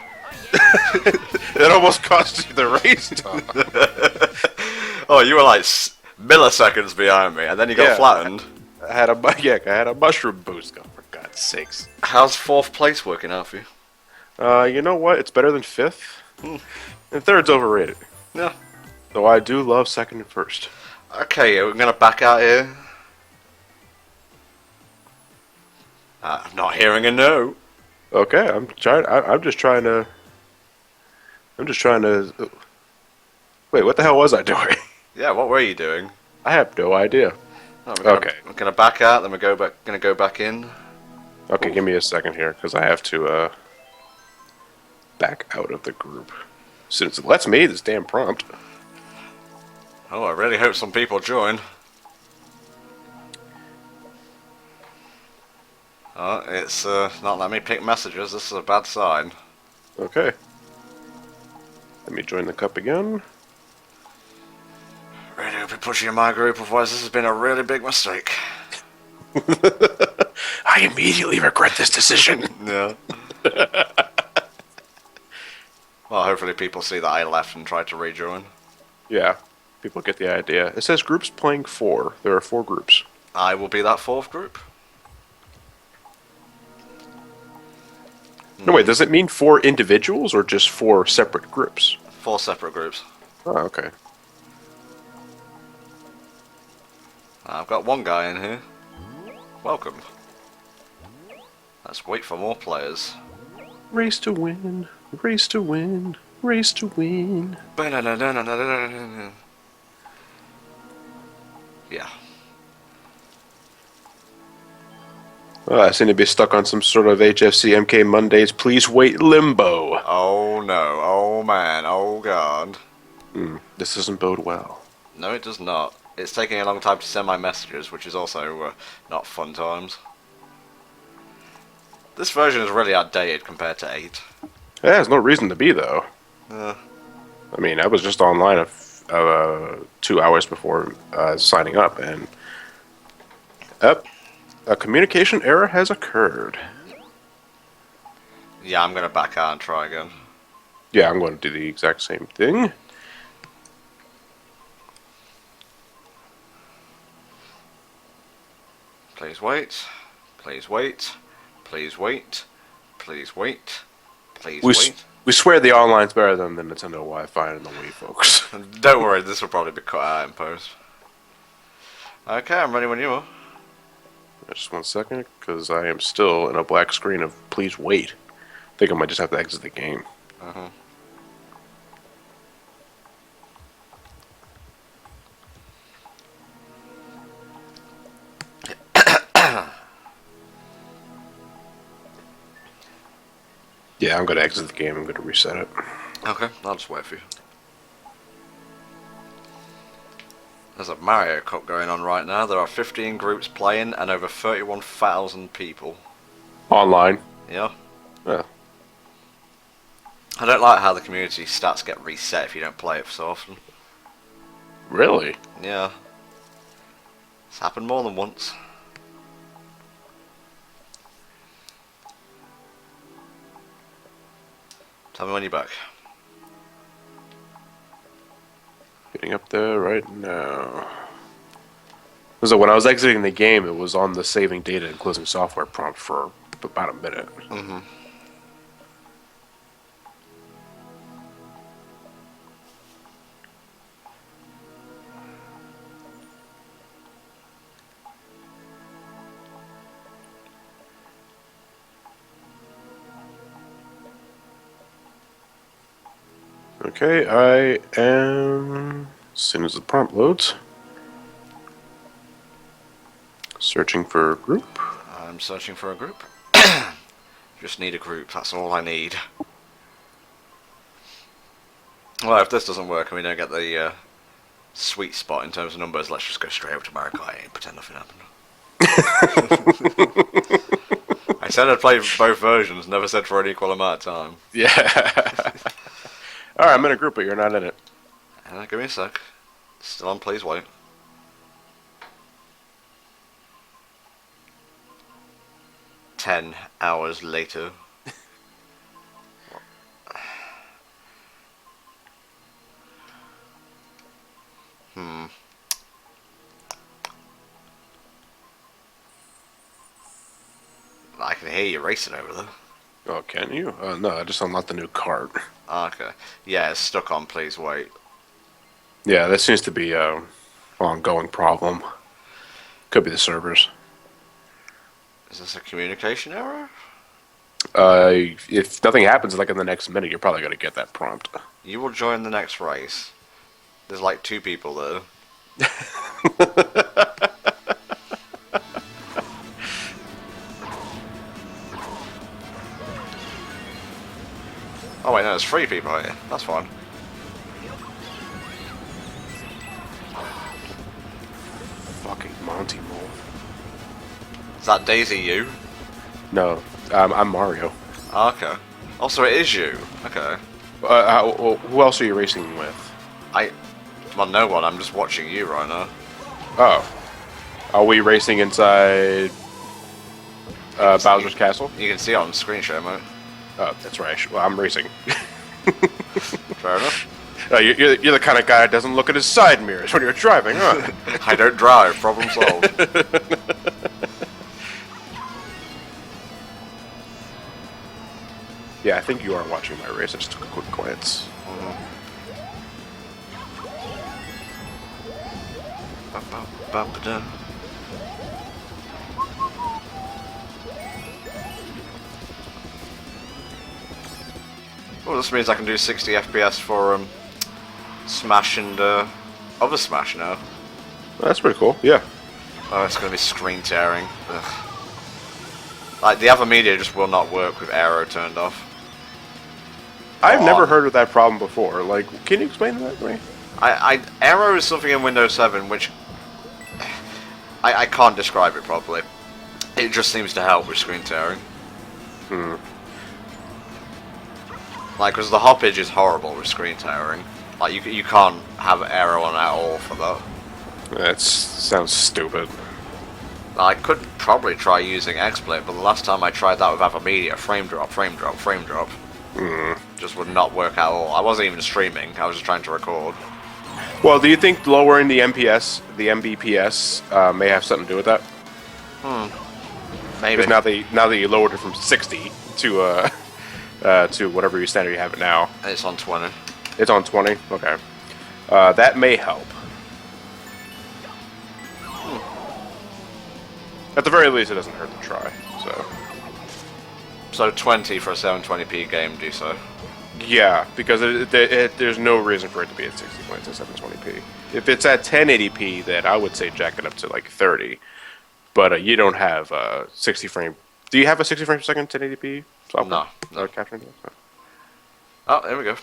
It almost cost you the race, Tom. Oh, you were like milliseconds behind me, and then you got flattened. I had a mushroom boost. Oh, for God's sakes. How's 4th place working out for you? You know what? It's better than 5th. And 3rd's overrated. Yeah. Though I do love 2nd and 1st. Okay, we're gonna back out here. I'm not hearing a no. Okay, I'm trying. I'm just trying to. I'm just trying to. Wait, what the hell was I doing? Yeah, what were you doing? I have no idea. Oh, Okay. we're gonna back out, then gonna go back in. Okay, Ooh. give me a second here, because I have to back out of the group. Since it lets me this damn prompt. Oh, I really hope some people join. Oh, it's not letting me pick messages. This is a bad sign. Okay. Let me join the cup again. Really hope you push you in my group, otherwise this has been a really big mistake. I immediately regret this decision. Yeah. Well, hopefully people see that I left and tried to rejoin. Yeah, people get the idea. It says groups playing 4. There are 4 groups. I will be that fourth group. No, wait, does it mean 4 individuals or just 4 separate groups? 4 separate groups. Oh, okay. I've got one guy in here. Welcome. Let's wait for more players. Race to win, race to win, race to win. Yeah. Oh, I seem to be stuck on some sort of HFC MK Mondays. Please wait limbo. Oh no. Oh man. Oh god. This doesn't bode well. No, it does not. It's taking a long time to send my messages, which is also not fun times. This version is really outdated compared to 8. Yeah, there's no reason to be, though. Uh, I mean, I was just online 2 hours before signing up, and a communication error has occurred. yeah, I'm gonna back out and try again. Yeah, I'm going to do the exact same thing. Please wait. Please wait. Please wait. Please wait. Please wait. We swear the online's better than the Nintendo Wi-Fi and the Wii, folks. Don't worry, this will probably be cut out in post. Okay, I'm ready when you are. Just 1 second, because I am still in a black screen of please wait. I think I might just have to exit the game. Yeah, I'm going to exit the game. I'm going to reset it. Okay, I'll just wait for you. There's a Mario Kart going on right now. There are 15 groups playing and over 31,000 people. Online? Yeah. Yeah. I don't like how the community stats get reset if you don't play it so often. Really? Yeah. It's happened more than once. Tell me when you're back. Getting up there right now. So when I was exiting the game, it was on the saving data and closing software prompt for about a minute. Okay, I am, as soon as the prompt loads, searching for a group. I'm searching for a group. Just need a group, that's all I need. Well, if this doesn't work and we don't get the sweet spot in terms of numbers, let's just go straight over to Mario Kart and pretend nothing happened. I said I'd play both versions, never said for an equal amount of time. Yeah. Alright, I'm in a group, but you're not in it. Give me a sec. Still on, please wait. Ten hours later. I can hear you racing over there. Oh, can you? No, I just unlocked the new cart. Okay. Yeah, it's stuck on please wait. Yeah, that seems to be ongoing problem. Could be the servers. Is this a communication error? If nothing happens like in the next minute, you're probably gonna get that prompt. You will join the next race. There's like 2 people though. Oh wait, no, there's 3 people here. That's fine. Fucking Monty Mole. Is that Daisy you? No, I'm Mario. Oh, okay. Also, it is you. Okay. Who else are you racing with? Well, no one. I'm just watching you right now. Oh. Are we racing inside Bowser's Castle? You can see it on screen share, mate. Oh, that's right. Well, I'm racing. Fair enough. You're the kind of guy that doesn't look at his side mirrors when you're driving, huh? I don't drive. Problem solved. Yeah, I think you are watching my race. I just took a quick glance. Ba-ba-ba-ba-da. Well, this means I can do 60 FPS for Smash and other Smash now. Well, that's pretty cool. Yeah. Oh, it's going to be screen tearing. Ugh. Like the other media just will not work with Aero turned off. I've never heard of that problem before. Like, can you explain that to me? Aero is something in Windows 7 which I can't describe it properly. It just seems to help with screen tearing. Like, because the hoppage is horrible with screen tearing. Like, you can't have Aero on at all for that. That sounds stupid. I could probably try using XSplit, but the last time I tried that with other media, frame drop. Just would not work at all. I wasn't even streaming, I was just trying to record. Well, do you think lowering the MBPS may have something to do with that? Maybe. Because now that you lowered it from 60 to whatever your standard you have it now. It's on 20. It's on 20? Okay. That may help. At the very least, it doesn't hurt to try. So 20 for a 720p game, do so. Yeah, because there's no reason for it to be at 60 when it's at 720p. If it's at 1080p, then I would say jack it up to like 30. But you don't have 60 frame. Do you have a 60 frames per second 1080p software? No. Capturing that? Oh, there we go.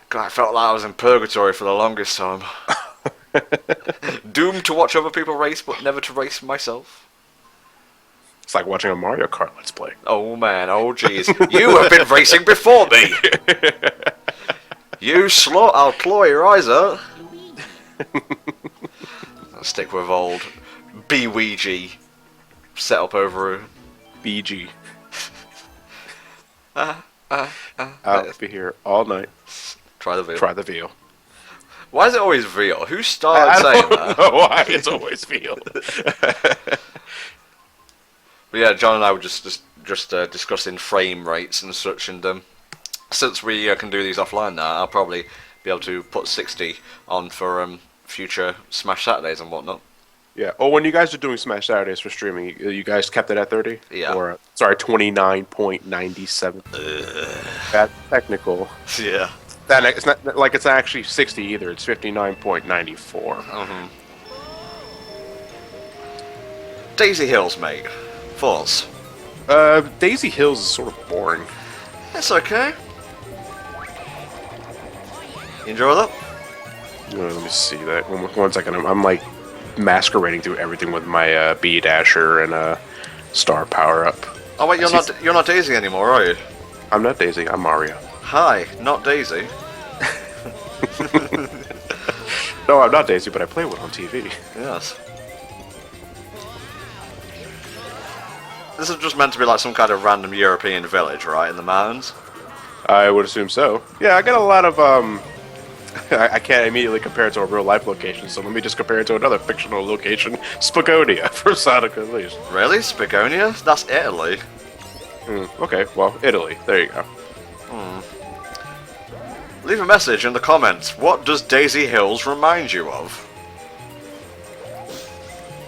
God, I felt like I was in purgatory for the longest time. Doomed to watch other people race, but never to race myself. It's like watching a Mario Kart Let's Play. Oh man, oh jeez. You have been racing before me! You slut, I'll claw your eyes out. I'll stick with old BWG set up over a BG. I'll be here all night. Try the veal. Try the veal. Why is it always veal? Who started saying that? I don't know why it's always veal. But yeah, John and I were just discussing frame rates and such, and since we can do these offline now, I'll probably be able to put 60 on for future Smash Saturdays and whatnot. Yeah. Oh, when you guys are doing Smash Saturdays for streaming, you guys kept it at 30? Yeah. Or, sorry, 29.97. That's technical. Yeah. It's not like it's actually 60 either. It's 59.94. Daisy Hills, mate. Thoughts? Daisy Hills is sort of boring. It's okay. You enjoy that? Let me see that. One second. I'm like masquerading through everything with my B dasher and star power up. Oh wait, you're not Daisy anymore, are you? I'm not Daisy. I'm Mario. Hi, not Daisy. No, I'm not Daisy, but I play one on TV. Yes. This is just meant to be like some kind of random European village, right, in the mountains? I would assume so. Yeah, I got a lot of I can't immediately compare it to a real life location, so let me just compare it to another fictional location, Spagonia, from Sonic Unleashed. Really? Spagonia? That's Italy. Okay, well, Italy. There you go. Leave a message in the comments. What does Daisy Hills remind you of?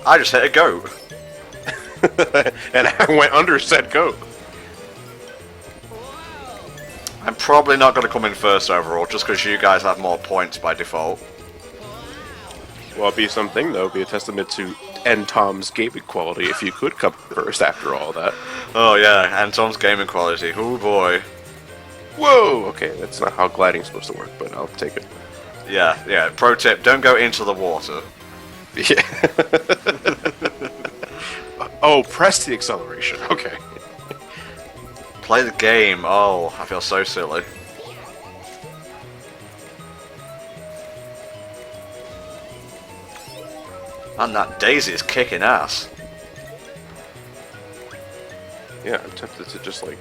I just hit a goat. And I went under said goat. I'm probably not going to come in first overall, just because you guys have more points by default. Well, it'd be something, though. It'd be a testament to NTom's gaming quality if you could come first after all that. Oh yeah, NTom's gaming quality. Oh boy. Whoa! Okay, that's not how gliding's supposed to work, but I'll take it. Yeah. Pro tip, don't go into the water. Yeah. Oh, press the acceleration. Okay. Play the game. Oh, I feel so silly. And that Daisy is kicking ass. Yeah, I'm tempted to just like...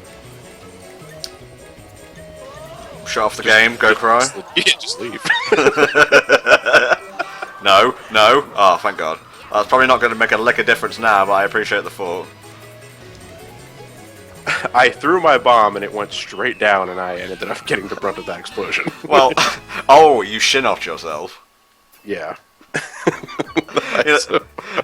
Shut off the game, go cry. Yeah, just leave. No. Oh, thank God. That's probably not going to make a lick of difference now, but I appreciate the thought. I threw my bomb and it went straight down and I ended up getting the brunt of that explosion. Well, oh, you shin-offed yourself. Yeah.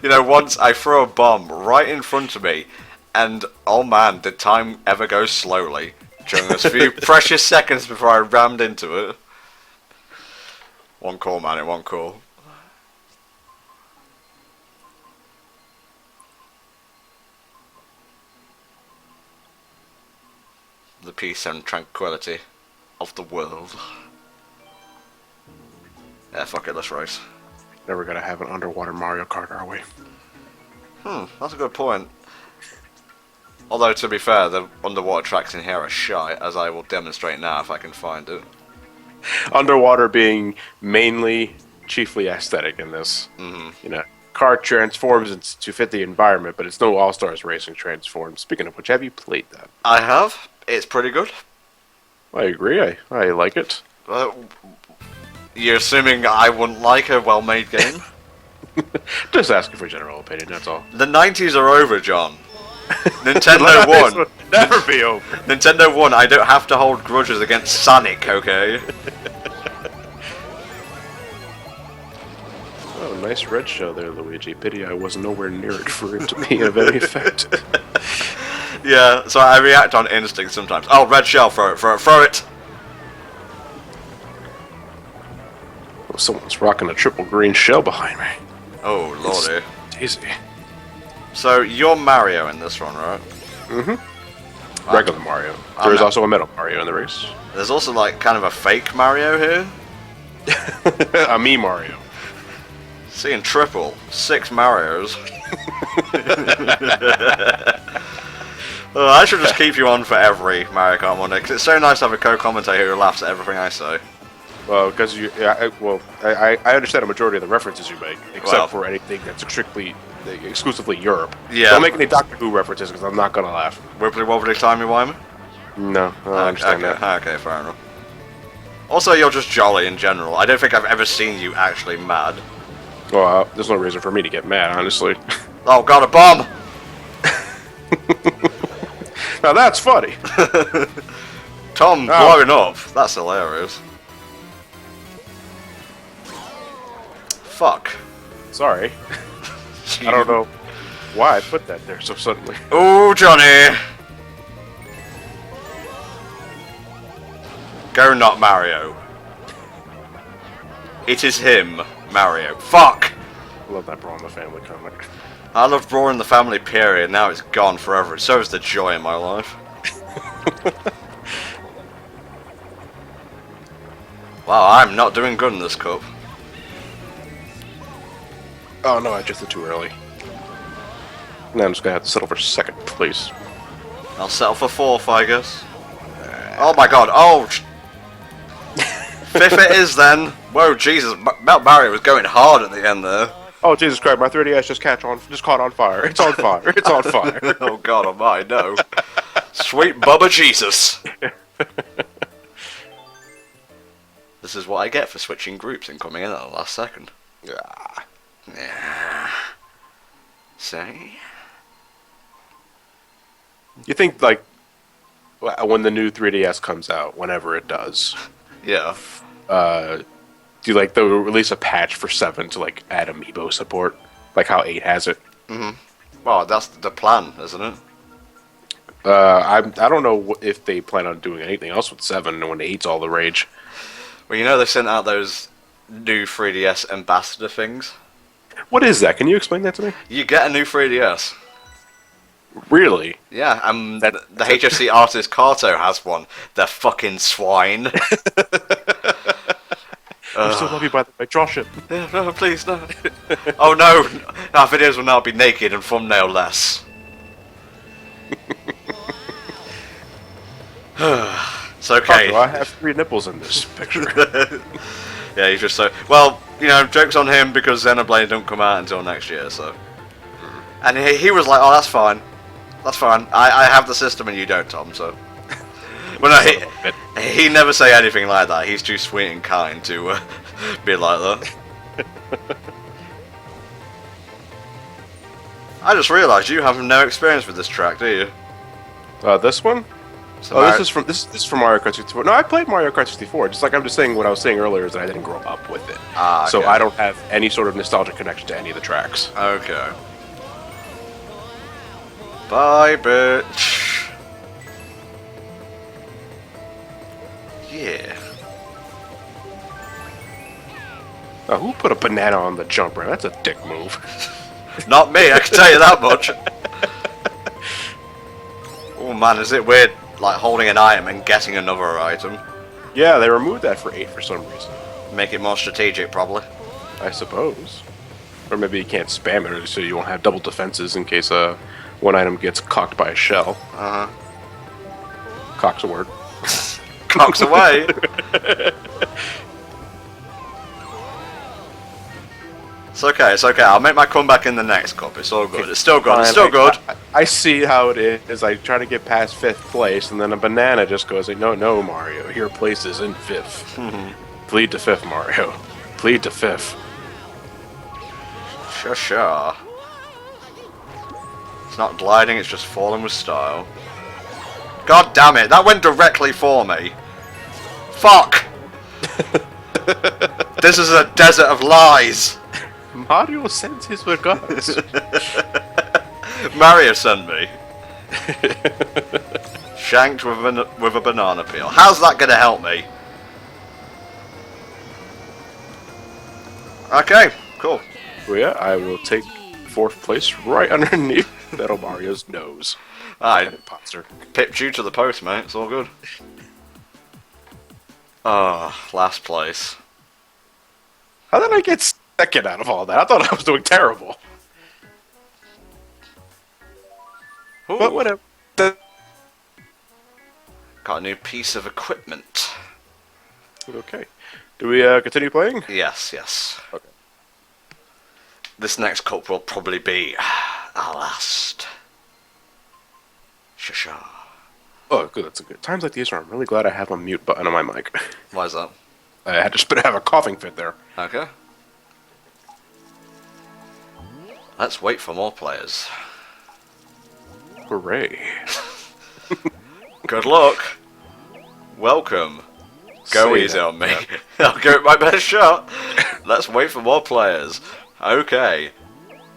You know, once I threw a bomb right in front of me, and oh man, did time ever go slowly during those few precious seconds before I rammed into it. One call, man, it one call. The peace and tranquility of the world. Yeah, fuck it, let's race. Never gonna have an underwater Mario Kart, are we? That's a good point. Although, to be fair, the underwater tracks in here are shite, as I will demonstrate now if I can find it. Underwater being chiefly aesthetic in this. You know, car transforms to fit the environment, but it's no All-Stars Racing transform. Speaking of which, have you played that? I have. It's pretty good. I agree. I like it. You're assuming I wouldn't like a well-made game? Just asking for general opinion, that's all. The 90s are over, John. Nintendo won. Never be over. Nintendo won. I don't have to hold grudges against Sonic, okay? Oh, nice red shell there, Luigi. Pity I was nowhere near it for it to be of any effect. Yeah, so I react on instinct sometimes. Oh, red shell, throw it! Oh, someone's rocking a triple green shell behind me. Oh, lordy. It's easy. So, you're Mario in this one, right? Regular Mario. There is also a Metal Mario in the race. There's also, like, kind of a fake Mario here. A me Mario. Seeing triple. 6 Marios. I should just keep you on for every Mario Kart Monday, because it's so nice to have a co-commentator who laughs at everything I say. Well, because I understand a majority of the references you make, except for anything that's exclusively Europe. Yeah. Don't make any Doctor Who references, because I'm not going to laugh. Wibbly wobbly timey wimey? No, I understand that. Okay, fair enough. Also, you're just jolly in general. I don't think I've ever seen you actually mad. Well, there's no reason for me to get mad, honestly. Oh god, a bomb! Now that's funny. Tom blowing up. That's hilarious. Fuck. Sorry. I don't know why I put that there so suddenly. Oh, Johnny! Go not Mario. It is him, Mario. Fuck! I love that Brawl in the Family comic. I loved Brawl in the Family, period. Now it's gone forever. So is the joy in my life. Wow, I'm not doing good in this cup. Oh no, I just did too early. Now I'm just gonna have to settle for second place. I'll settle for 4th, I guess. Oh my god, oh! 5th it is then! Whoa, Jesus, Mario was going hard at the end there. Oh Jesus Christ, my 3DS just caught on fire. It's on fire. It's on fire. Oh god, oh my, no. Sweet Bubba Jesus. This is what I get for switching groups and coming in at the last second. Yeah. Say? You think, like, when the new 3DS comes out, whenever it does, Yeah. Do you like they'll release a patch for 7 to like add amiibo support, like how 8 has it? Well, that's the plan, isn't it? I don't know if they plan on doing anything else with 7 when 8's all the rage. Well, you know they sent out those new 3DS ambassador things. What is that? Can you explain that to me? You get a new 3DS. Really? Yeah, the HFC artist Kato has one. They're fucking swine. I still love you, by the way. Draw shit. Yeah, no, please, no. Oh no, our videos will now be naked and thumbnail less. It's okay. I have 3 nipples in this picture. Yeah, he's just so... Well, you know, joke's on him because Xenoblade don't come out until next year, so... And he was like, oh, that's fine. That's fine. I have the system and you don't, Tom, so... Well, no, he never say anything like that. He's too sweet and kind to be like that. I just realised you have no experience with this track, do you? This one? So Oh, this is from Mario Kart 64. No, I played Mario Kart 64. Just like I'm just saying, what I was saying earlier is that I didn't grow up with it. Ah, so okay. I don't have any sort of nostalgic connection to any of the tracks. Okay. Bye, bitch. Yeah. Oh, who put a banana on the jump ramp? That's a dick move. Not me, I can tell you that much. Oh man, is it weird, like holding an item and getting another item? Yeah, they removed that for 8 for some reason. Make it more strategic, probably. I suppose. Or maybe you can't spam it, so you won't have double defenses in case one item gets cocked by a shell. Uh-huh. Cock's a word. Cocks away. It's okay, it's okay. I'll make my comeback in the next cup. It's all good. It's still good. It's still good. I see how it is. I try to get past 5th place, and then a banana just goes like, no, Mario. Your place is in 5th. Plead to 5th, Mario. Plead to 5th. Sure. It's not gliding, it's just falling with style. God damn it, that went directly for me. Fuck! This is a desert of lies. Mario sends his regards. Mario sent me. Shanked with a banana peel. How's that gonna help me? Okay, cool. Well, yeah, I will take 4th place right underneath Metal Mario's nose. I Ponster. pipped you to the post, mate. It's all good. Ah, last place. How did I get 2nd out of all that? I thought I was doing terrible. Ooh. But whatever. Got a new piece of equipment. Okay. Do we continue playing? Yes. Okay. This next cup will probably be our last. Shasha. Oh, good. That's a good. Times like these where I'm really glad I have a mute button on my mic. Why is that? I had to have a coughing fit there. Okay. Let's wait for more players. Hooray. Good luck. Welcome. Go Say easy that, on me. yeah. I'll give it my best shot. Let's wait for more players. Okay.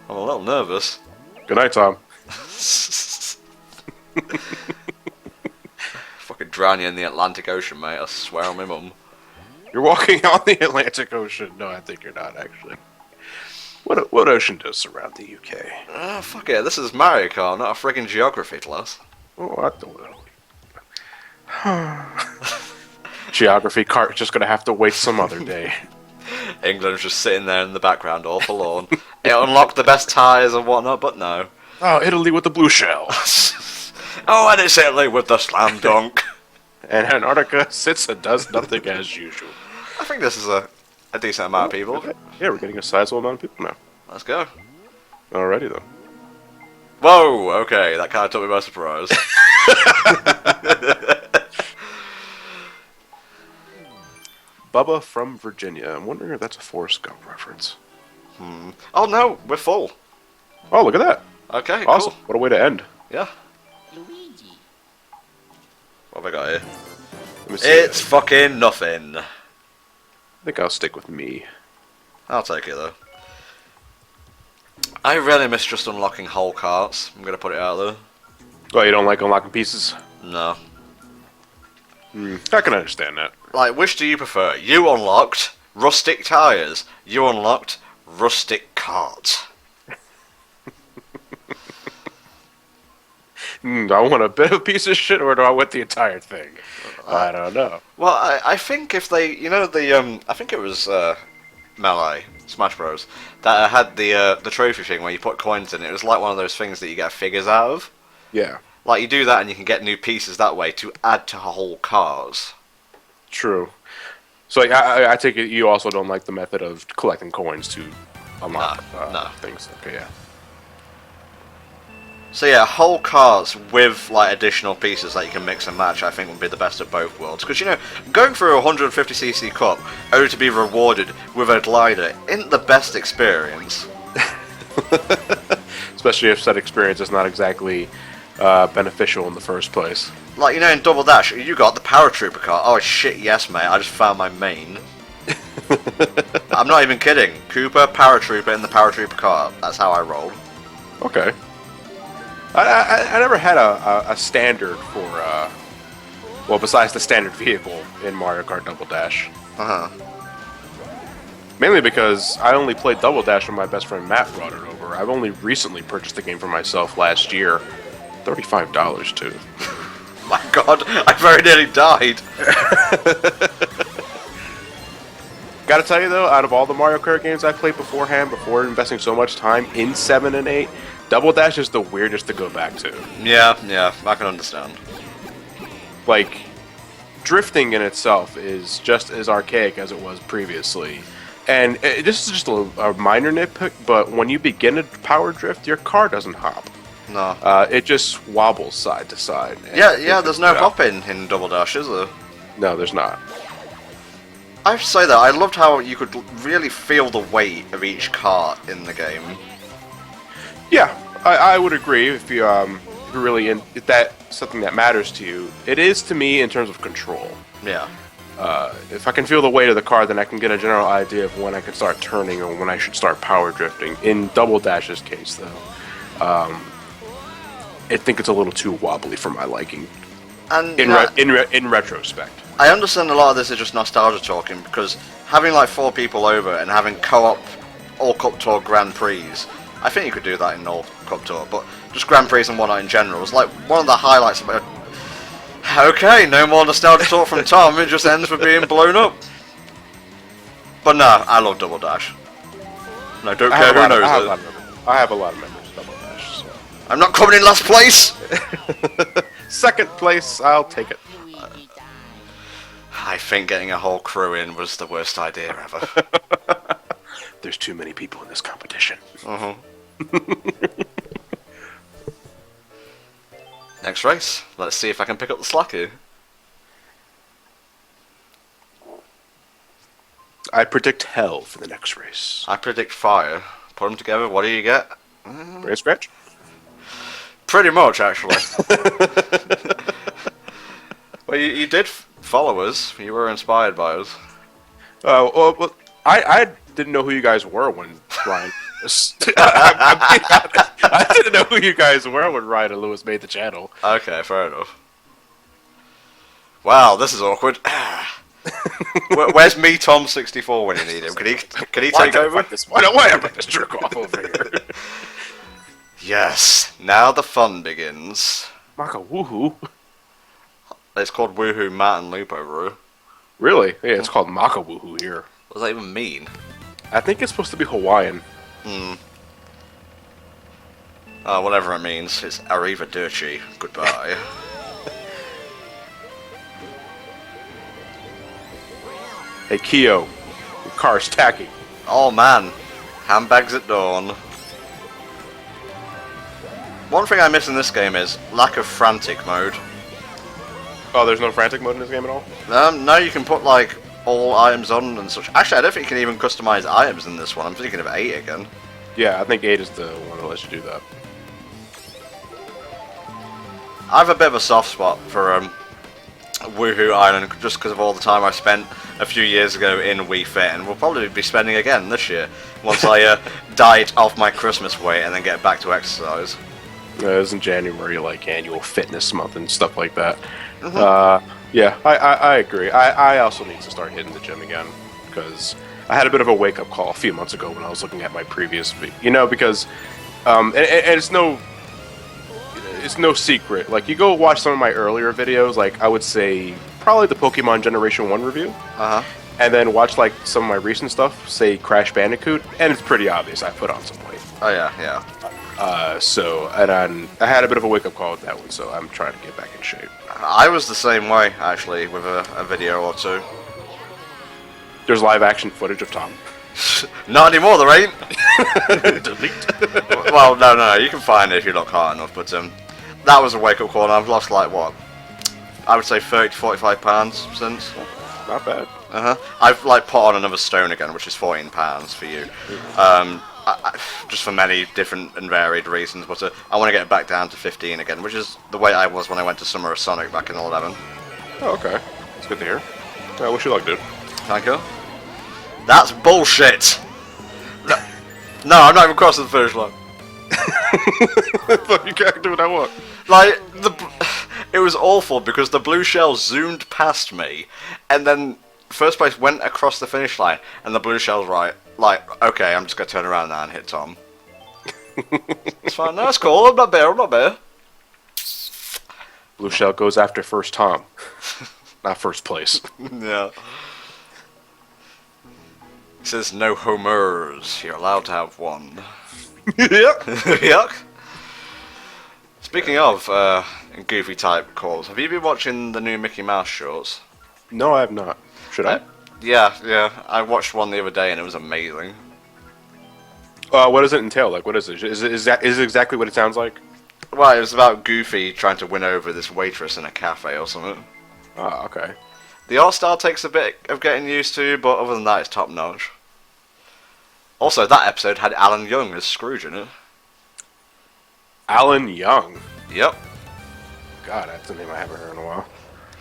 I'm a little nervous. Good night, Tom. Fucking drown you in the Atlantic Ocean, mate. I swear on my mum. You're walking on the Atlantic Ocean. No, I think you're not, actually. What ocean does surround the UK? Oh, fuck it. This is Mario Kart, not a friggin' geography class. Oh, I don't know. Geography cart just gonna have to wait some other day. England's just sitting there in the background, all forlorn. It unlocked the best tyres and whatnot, but no. Oh, Italy with the blue shell. Oh, and it's Italy with the slam dunk. And Antarctica sits and does nothing as usual. I think this is a decent amount of people. Okay. Yeah, we're getting a sizable amount of people now. Let's go. Alrighty then. Whoa, okay, that kind of took me by surprise. Bubba from Virginia. I'm wondering if that's a Forrest Gump reference. Oh no, we're full. Oh, look at that. Okay, Awesome. cool. What a way to end. Yeah. What have I got here? Let me see. It's fucking nothing. I think I'll stick with me. I'll take it though. I really miss just unlocking whole carts. I'm gonna put it out there. Oh, you don't like unlocking pieces? No. I can understand that. Like, which do you prefer? You unlocked rustic tires. You unlocked rustic carts. Do I want a bit of piece of shit, or do I want the entire thing? I don't know. Well, I think if they, you know, I think it was Melee, Smash Bros, that had the trophy thing where you put coins in. It was like one of those things that you get figures out of. Yeah. Like, you do that and you can get new pieces that way to add to whole cars. True. So like, I take it you also don't like the method of collecting coins to unlock No. things. Okay, yeah. So yeah, whole carts with like additional pieces that you can mix and match, I think would be the best of both worlds. Because you know, going through a 150cc cup only to be rewarded with a glider isn't the best experience. Especially if said experience is not exactly beneficial in the first place. Like, you know, in Double Dash, you got the Paratrooper car. Oh shit, yes mate, I just found my main. I'm not even kidding. Cooper, Paratrooper, in the Paratrooper car. That's how I rolled. Okay. I never had a standard for, well, besides the standard vehicle in Mario Kart Double Dash. Mainly because I only played Double Dash when my best friend Matt brought it over. I've only recently purchased the game for myself last year. $35 too. My god, I very nearly died. Gotta tell you though, out of all the Mario Kart games I played beforehand, before investing so much time in 7 and 8, Double Dash is the weirdest to go back to. Yeah, I can understand. Like, drifting in itself is just as archaic as it was previously. And this is just a minor nitpick, but when you begin a power drift, your car doesn't hop. No. It just wobbles side to side. Yeah, there's no hopping in Double Dash, is there? No, there's not. I have to say that, I loved how you could really feel the weight of each cart in the game. Yeah, I would agree if you really if that's something that matters to you. It is to me in terms of control. Yeah. If I can feel the weight of the car, then I can get a general idea of when I can start turning or when I should start power drifting. In Double Dash's case, though, I think it's a little too wobbly for my liking. And in retrospect, I understand a lot of this is just nostalgia talking, because having like 4 people over and having co-op All Cup Tour Grand Prix, I think you could do that in All Cup Tour, but just Grand Prix and whatnot in general is like one of the highlights of it. Okay, no more nostalgia talk from Tom, it just ends with being blown up. But no, I love Double Dash. No, don't care who knows it. I have a lot of memories of Double Dash, so. I'm not coming in last place! Second place, I'll take it. I think getting a whole crew in was the worst idea ever. There's too many people in this competition. Next race. Let's see if I can pick up the slack here. I predict hell for the next race. I predict fire. Put them together, what do you get? Brain scratch? Pretty much, actually. Well, you did follow us. You were inspired by us. Well, I didn't know who you guys were when Ryan... I didn't know who you guys were when Ryan and Lewis made the channel. Okay, fair enough. Wow, this is awkward. Where's me, Tom64, when you need him? Can he take over? Why don't I bring this jerk off over here? Yes, now the fun begins. Maka woohoo. It's called Woohoo Matt and Lupo, bro. Really? Yeah, it's called Maka woohoo here. What does that even mean? I think it's supposed to be Hawaiian. Whatever it means. It's arrivederci. Goodbye. Hey, Kyo, your car's tacky. Oh man, handbags at dawn. One thing I miss in this game is lack of frantic mode. Oh, there's no frantic mode in this game at all? No, you can put like all items on and such. Actually, I don't think you can even customize items in this one. I'm thinking of 8 again. Yeah, I think 8 is the one that lets you do that. I have a bit of a soft spot for Woohoo Island just because of all the time I spent a few years ago in Wii Fit, and we'll probably be spending again this year once I diet off my Christmas weight and then get back to exercise. Isn't January like annual fitness month and stuff like that? Yeah, I agree. I also need to start hitting the gym again because I had a bit of a wake up call a few months ago when I was looking at my previous, because and it's no secret. Like, you go watch some of my earlier videos, like I would say probably the Pokemon Generation 1 review, and then watch like some of my recent stuff, say Crash Bandicoot, and it's pretty obvious I put on some weight. Oh yeah. I had a bit of a wake up call with that one, so I'm trying to get back in shape. I was the same way actually with a video or two. There's live action footage of Tom. Not anymore, there ain't. Delete. Well, no, you can find it if you look hard enough, but that was a wake-up call, and I've lost, like, what? I would say 30 to 45 pounds since. Not bad. I've, like, put on another stone again, which is 14 pounds for you. Just for many different and varied reasons, but I want to get back down to 15 again, which is the way I was when I went to Summer of Sonic back in 11. Oh, okay. That's good to hear. I wish you luck, dude. Thank you. That's bullshit! No, I'm not even crossing the finish line. Fuck, you can't do what I want. Like, it was awful because the blue shell zoomed past me, and then first place went across the finish line, and the blue shell's right. Like, okay, I'm just gonna turn around now and hit Tom. It's fine, no, it's cool, I'm not there. Blue shell goes after first Tom. Not first place. Yeah. It says no homers, you're allowed to have one. Yep. Yuck. Speaking of goofy type calls, have you been watching the new Mickey Mouse shorts? No, I have not. Should I? Yeah. I watched one the other day and it was amazing. What does it entail? Like, what is it? Is it exactly what it sounds like? Well, it was about Goofy trying to win over this waitress in a cafe or something. Oh, okay. The art style takes a bit of getting used to, but other than that, it's top notch. Also, that episode had Alan Young as Scrooge in it. Alan Young? Yep. God, that's a name I haven't heard in a while.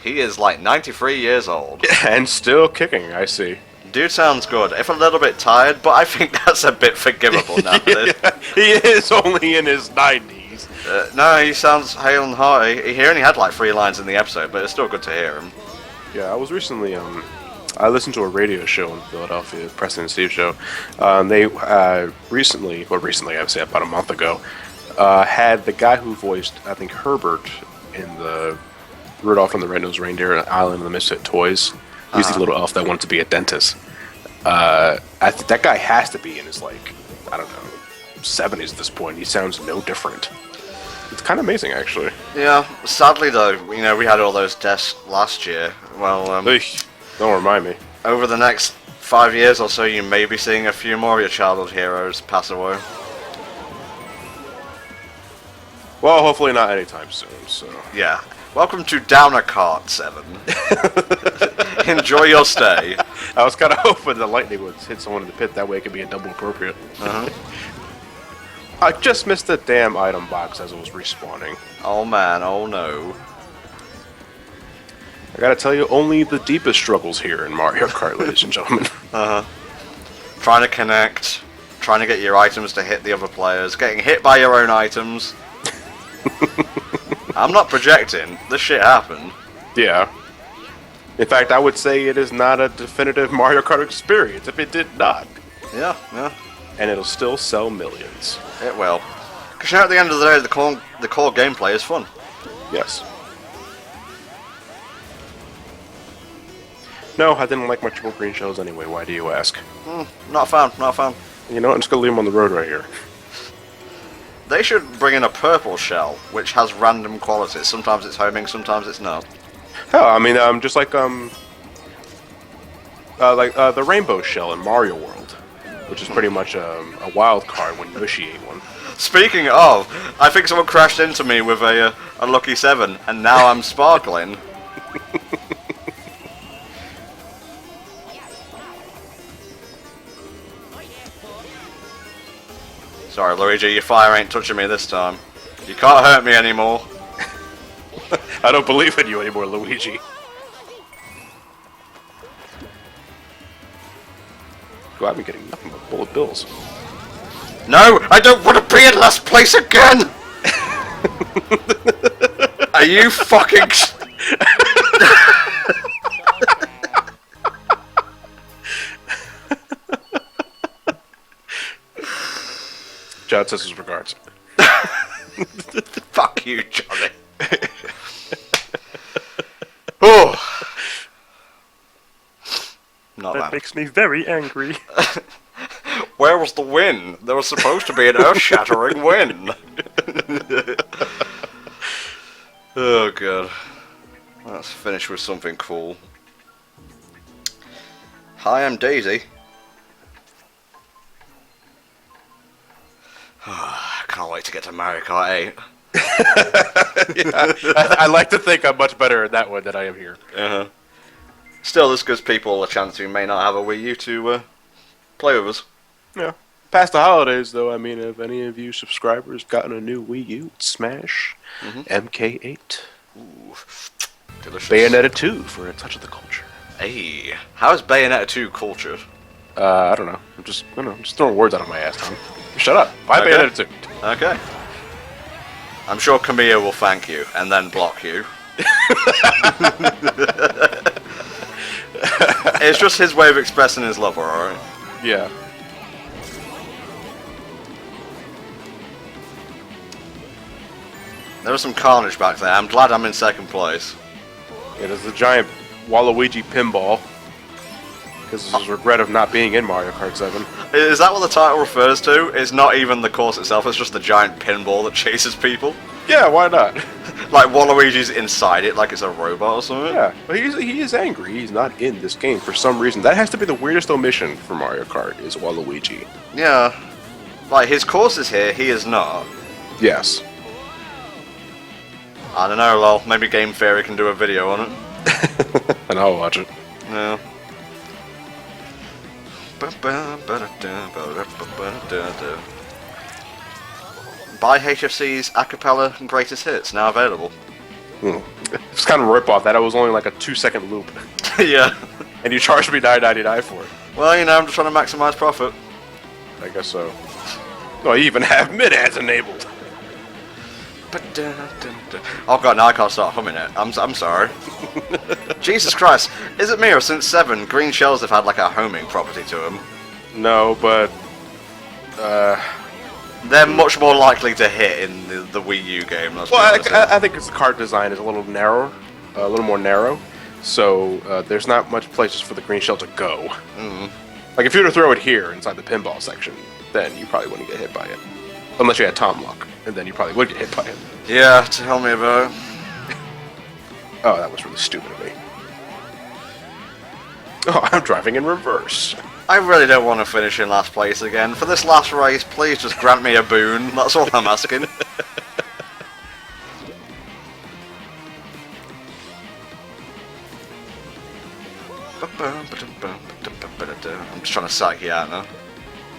He is like 93 years old. And still kicking, I see. Dude sounds good, if a little bit tired, but I think that's a bit forgivable nowadays. He is only in his 90s. No, he sounds hale and hearty. He only had like 3 lines in the episode, but it's still good to hear him. Yeah, I was recently, I listened to a radio show in Philadelphia, Preston and Steve show. They recently, I would say about a month ago, had the guy who voiced, I think, Herbert in the Rudolph and the Red-Nosed Reindeer and Island of the Misfit Toys. He's the little elf that wanted to be a dentist. That guy has to be in his, like, I don't know, 70s at this point. He sounds no different. It's kind of amazing, actually. Yeah, sadly though, we had all those deaths last year. Well, don't remind me. over the next 5 years or so, you may be seeing a few more of your childhood heroes pass away. Well, hopefully not anytime soon, so... Yeah. Welcome to Downer Kart 7. Enjoy your stay. I was kind of hoping the lightning would hit someone in the pit, that way it could be a double appropriate. I just missed the damn item box as it was respawning. Oh man, oh no. I gotta tell you, only the deepest struggles here in Mario Kart, ladies and gentlemen. Trying to connect, trying to get your items to hit the other players, getting hit by your own items. I'm not projecting, this shit happened. Yeah. In fact, I would say it is not a definitive Mario Kart experience if it did not. Yeah. And it'll still sell millions. It will. Because at the end of the day, the core gameplay is fun. Yes. No, I didn't like my triple green shells anyway. Why do you ask? Not a fan. You know what? I'm just gonna leave them on the road right here. They should bring in a purple shell, which has random qualities. Sometimes it's homing, sometimes it's not. Hell, I mean, just like the rainbow shell in Mario World, which is pretty much a wild card when you initiate one. Speaking of, I think someone crashed into me with a Lucky 7, and now I'm sparkling. Sorry, Luigi, your fire ain't touching me this time. You can't hurt me anymore. I don't believe in you anymore, Luigi. I've been getting nothing but bullet bills. No, I don't want to be in last place again! Are you fucking... John says his regards. Fuck you, Johnny. Oh. Not That bad. makes me very angry. Where was the win? There was supposed to be an earth-shattering win. Oh, God. Let's finish with something cool. Hi, I'm Daisy. I can't wait to get to Mario Kart 8. Yeah, I like to think I'm much better at that one than I am here. Still, this gives people a chance who may not have a Wii U to play with us. Yeah. Past the holidays, though, I mean, have any of you subscribers gotten a new Wii U? Smash, MK8, Ooh, delicious. Bayonetta 2 for a touch of the culture. Hey, how is Bayonetta 2 cultured? I don't know. I'm just throwing words out of my ass, Tom. Shut up. Buy Okay. Bayonetta 2. Okay. I'm sure Kamiya will thank you and then block you. It's just his way of expressing his love, alright? Yeah. There was some carnage back there. I'm glad I'm in second place. It is a giant Waluigi pinball. Because of his regret of not being in Mario Kart 7. Is that what the title refers to? It's not even the course itself, it's just the giant pinball that chases people? Yeah, why not? Like Waluigi's inside it like it's a robot or something? Yeah, but he is angry. He's not in this game for some reason. That has to be the weirdest omission for Mario Kart, is Waluigi. Yeah. Like, his course is here, he is not. Yes. I don't know, lol. Maybe Game Theory can do a video on it. And I'll watch it. No. Buy HFC's Acapella Greatest Hits, now available. It's kind of a rip-off. That was only like a 2-second loop. Yeah. And you charged me $9.99 for it. Well, you know, I'm just trying to maximize profit. I guess so. Oh, you even have mid-ads enabled. Oh god, now I can't start humming it. I'm sorry. Jesus Christ. Is it me or since 7, green shells have had like a homing property to them? No, but... They're much more likely to hit in the Wii U game. Let's be honest. I think it's the card design is a little narrower, a little more narrow, so there's not much places for the green shell to go. Like if you were to throw it here inside the pinball section, then you probably wouldn't get hit by it, unless you had Tom luck, and then you probably would get hit by it. Yeah, tell me about it. Oh, that was really stupid of me. Oh, I'm driving in reverse. I really don't want to finish in last place again. For this last race, please just grant me a boon. That's all I'm asking. I'm just trying to psych you out now.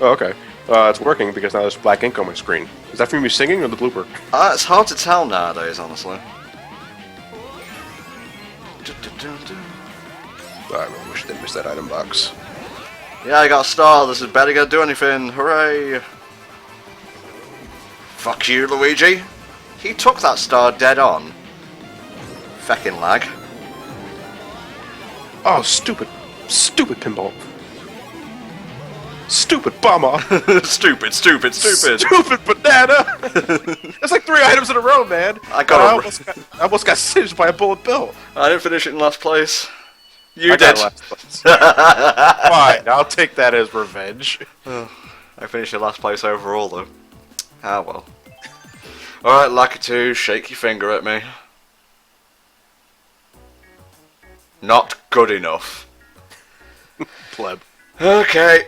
Oh, okay. It's working because now there's black ink on my screen. Is that from you singing or the blooper? It's hard to tell nowadays, honestly. I really wish I didn't miss that item box. Yeah, I got a star. This is barely gonna do anything. Hooray! Fuck you, Luigi. He took that star dead on. Feckin' lag. Oh, stupid pinball. Stupid bomber. Stupid. Stupid banana. That's like 3 items in a row, man. I almost got singed by a bullet bill. I didn't finish it in last place. You I did. got last place. Fine, I'll take that as revenge. I finished in last place overall, though. Ah, well. Alright, Lakitu, shake your finger at me. Not good enough. Pleb. Okay.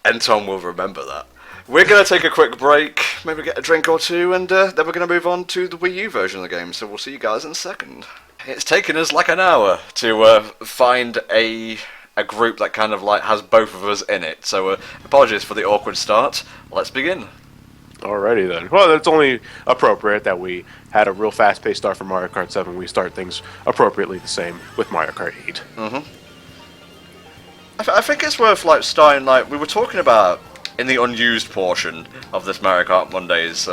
NTom will remember that. We're going to take a quick break, maybe get a drink or two, and then we're going to move on to the Wii U version of the game, so we'll see you guys in a second. It's taken us like an hour to find a group that kind of like has both of us in it, so apologies for the awkward start. Let's begin. Alrighty then. Well, it's only appropriate that we had a real fast-paced start for Mario Kart 7. We start things appropriately the same with Mario Kart 8. I think it's worth like starting like we were talking about in the unused portion of this Mario Kart Mondays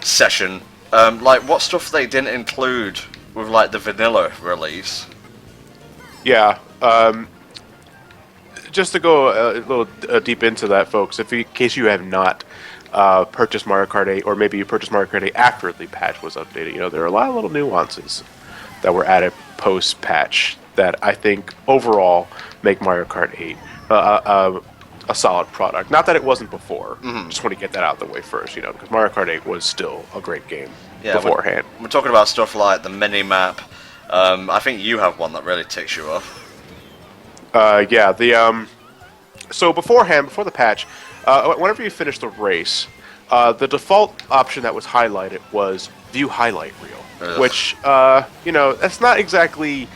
session. Like what stuff they didn't include with like the vanilla release. Yeah. Just to go a little deep into that, folks, in case you have not purchased Mario Kart 8, or maybe you purchased Mario Kart 8 after the patch was updated, there are a lot of little nuances that were added post-patch that I think overall make Mario Kart 8 a solid product. Not that it wasn't before. Just want to get that out of the way first, because Mario Kart 8 was still a great game beforehand. We're talking about stuff like the mini-map. I think you have one that really ticks you off. Yeah, so before the patch, whenever you finish the race, the default option that was highlighted was View Highlight Reel, which, that's not exactly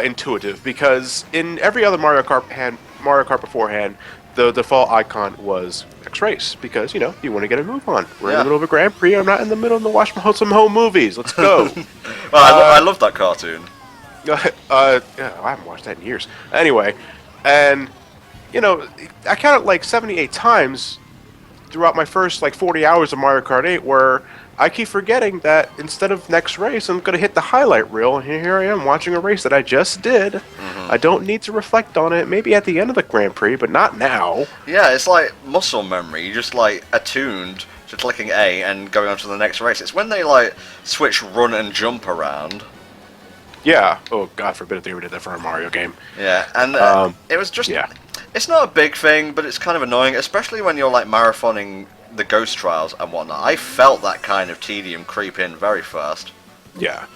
intuitive, because in every other Mario Kart beforehand, the default icon was X Race, because, you want to get a move on. We're in the middle of a Grand Prix, I'm not in the middle of watching some home movies, let's go. Well, I love that cartoon. Yeah, I haven't watched that in years. Anyway, and I counted like 78 times throughout my first like 40 hours of Mario Kart 8 where I keep forgetting that instead of next race, I'm gonna hit the highlight reel, and here I am watching a race that I just did. I don't need to reflect on it. Maybe at the end of the Grand Prix, but not now. Yeah, it's like muscle memory. You just like attuned to clicking A and going on to the next race. It's when they like switch run and jump around. Yeah. Oh, God forbid if they ever did that for a Mario game. Yeah, and it was just... Yeah. It's not a big thing, but it's kind of annoying, especially when you're, like, marathoning the Ghost Trials and whatnot. I felt that kind of tedium creep in very fast. Yeah.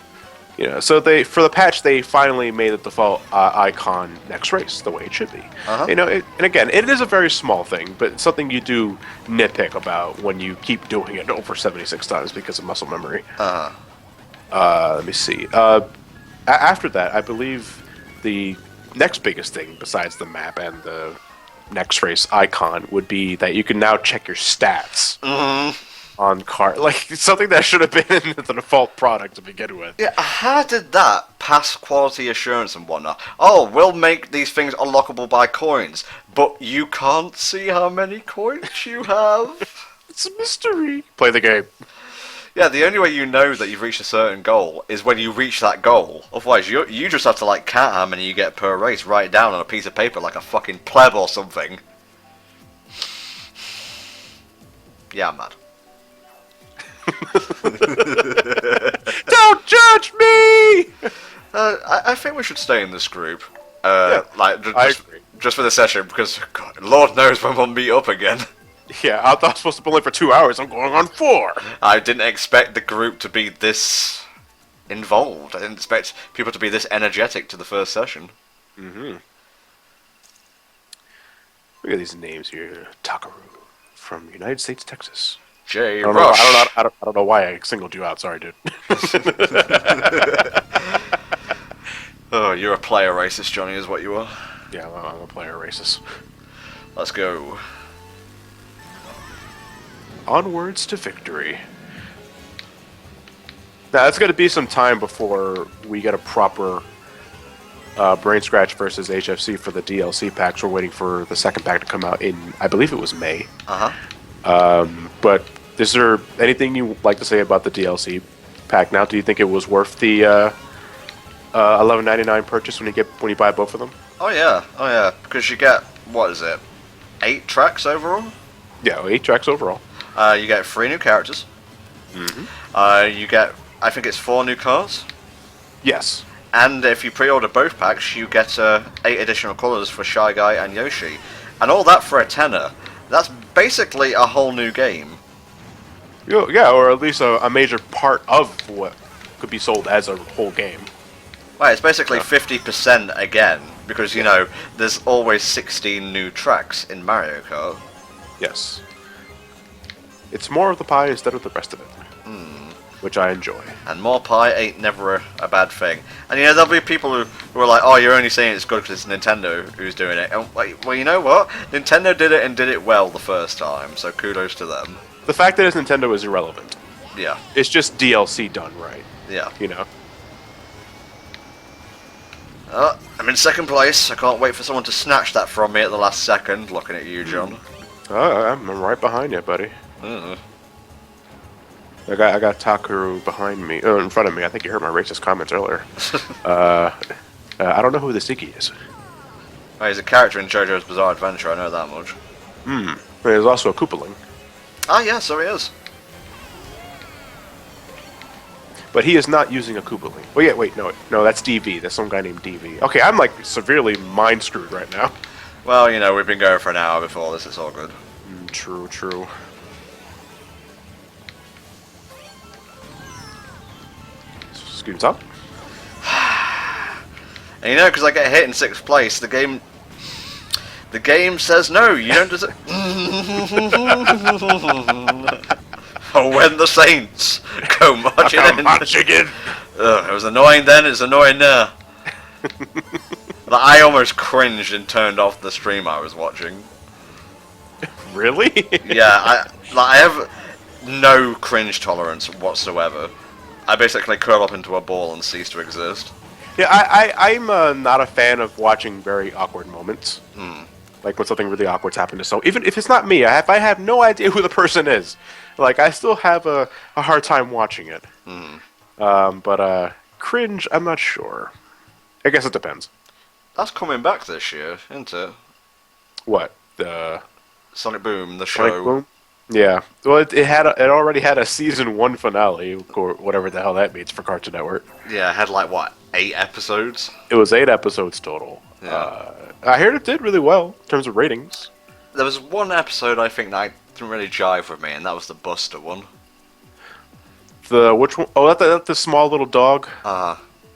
So for the patch, they finally made the default icon next race the way it should be. And again, it is a very small thing, but it's something you do nitpick about when you keep doing it over 76 times because of muscle memory. Let me see. After that, I believe the next biggest thing besides the map and the next race icon would be that you can now check your stats on kart. Like, something that should have been the default product to begin with. Yeah, how did that pass quality assurance and whatnot? Oh, we'll make these things unlockable by coins, but you can't see how many coins you have? It's a mystery. Play the game. Yeah, the only way you know that you've reached a certain goal is when you reach that goal. Otherwise, you just have to like count how many you get per race, write it down on a piece of paper like a fucking pleb or something. Yeah, I'm mad. Don't judge me! I think we should stay in this group. Yeah, like I agree. Just for the session, because God, Lord knows when we'll meet up again. Yeah, I thought I was supposed to be only for 2 hours. I'm going on 4. I didn't expect the group to be this involved. I didn't expect people to be this energetic to the first session. Look at these names here. Takaru from United States, Texas. J. I don't know why I singled you out. Sorry, dude. Oh, you're a player racist, Johnny, is what you are. Yeah, I'm a player racist. Let's go. Onwards to victory. Now, it's going to be some time before we get a proper Brain Scratch versus HFC for the DLC packs. We're waiting for the second pack to come out in, I believe it was May. But is there anything you'd like to say about the DLC pack now? Do you think it was worth the $11.99 purchase when you buy both of them? Oh yeah, because you get, what is it, 8 tracks overall? Yeah, 8 tracks overall. You get 3 new characters. You get, I think it's 4 new cars. Yes. And if you pre-order both packs, you get 8 additional colours for Shy Guy and Yoshi. And all that for a tenner. That's basically a whole new game. Yeah, or at least a major part of what could be sold as a whole game. Well, it's basically 50% again, because, you know, there's always 16 new tracks in Mario Kart. Yes. It's more of the pie instead of the rest of it. Which I enjoy. And more pie ain't never a bad thing. And, you know, there'll be people who are like, oh, you're only saying it's good because it's Nintendo who's doing it. And, well, you know what? Nintendo did it and did it well the first time, so kudos to them. The fact that it's Nintendo is irrelevant. Yeah. It's just DLC done right. Yeah. You know? I'm in second place. I can't wait for someone to snatch that from me at the last second. Looking at you, John. I'm right behind you, buddy. I got Takeru behind me, in front of me. I think you heard my racist comments earlier. I don't know who this Iggy is. Oh, he's a character in JoJo's Bizarre Adventure, I know that much. There's also a Koopaling. Ah, yeah, so he is. But he is not using a Koopaling. Well, yeah, wait, no, that's DV. That's some guy named DV. Okay, I'm like severely mind screwed right now. Well, you know, we've been going for an hour before this, it's all good. True. Scoots up. And you know, because I get hit in 6th place, the game says no, you don't deserve. Oh, when the Saints go marching in. It was annoying then, it's annoying now. I almost cringed and turned off the stream I was watching. Really? Yeah, I have no cringe tolerance whatsoever. I basically curl up into a ball and cease to exist. Yeah, I'm not a fan of watching very awkward moments. Like when something really awkward's happened to someone. Even if it's not me, if I have no idea who the person is, like I still have a hard time watching it. But cringe, I'm not sure. I guess it depends. That's coming back this year, isn't it? What? The Sonic Boom, the Sonic show. Boom? Yeah. Well, it already had a season 1 finale, or whatever the hell that means for Cartoon Network. Yeah, it had like what, 8 episodes? It was 8 episodes total. Yeah. I heard it did really well in terms of ratings. There was one episode I think that didn't really jive with me, and that was the Buster one. The which one? Oh, that's the small little dog.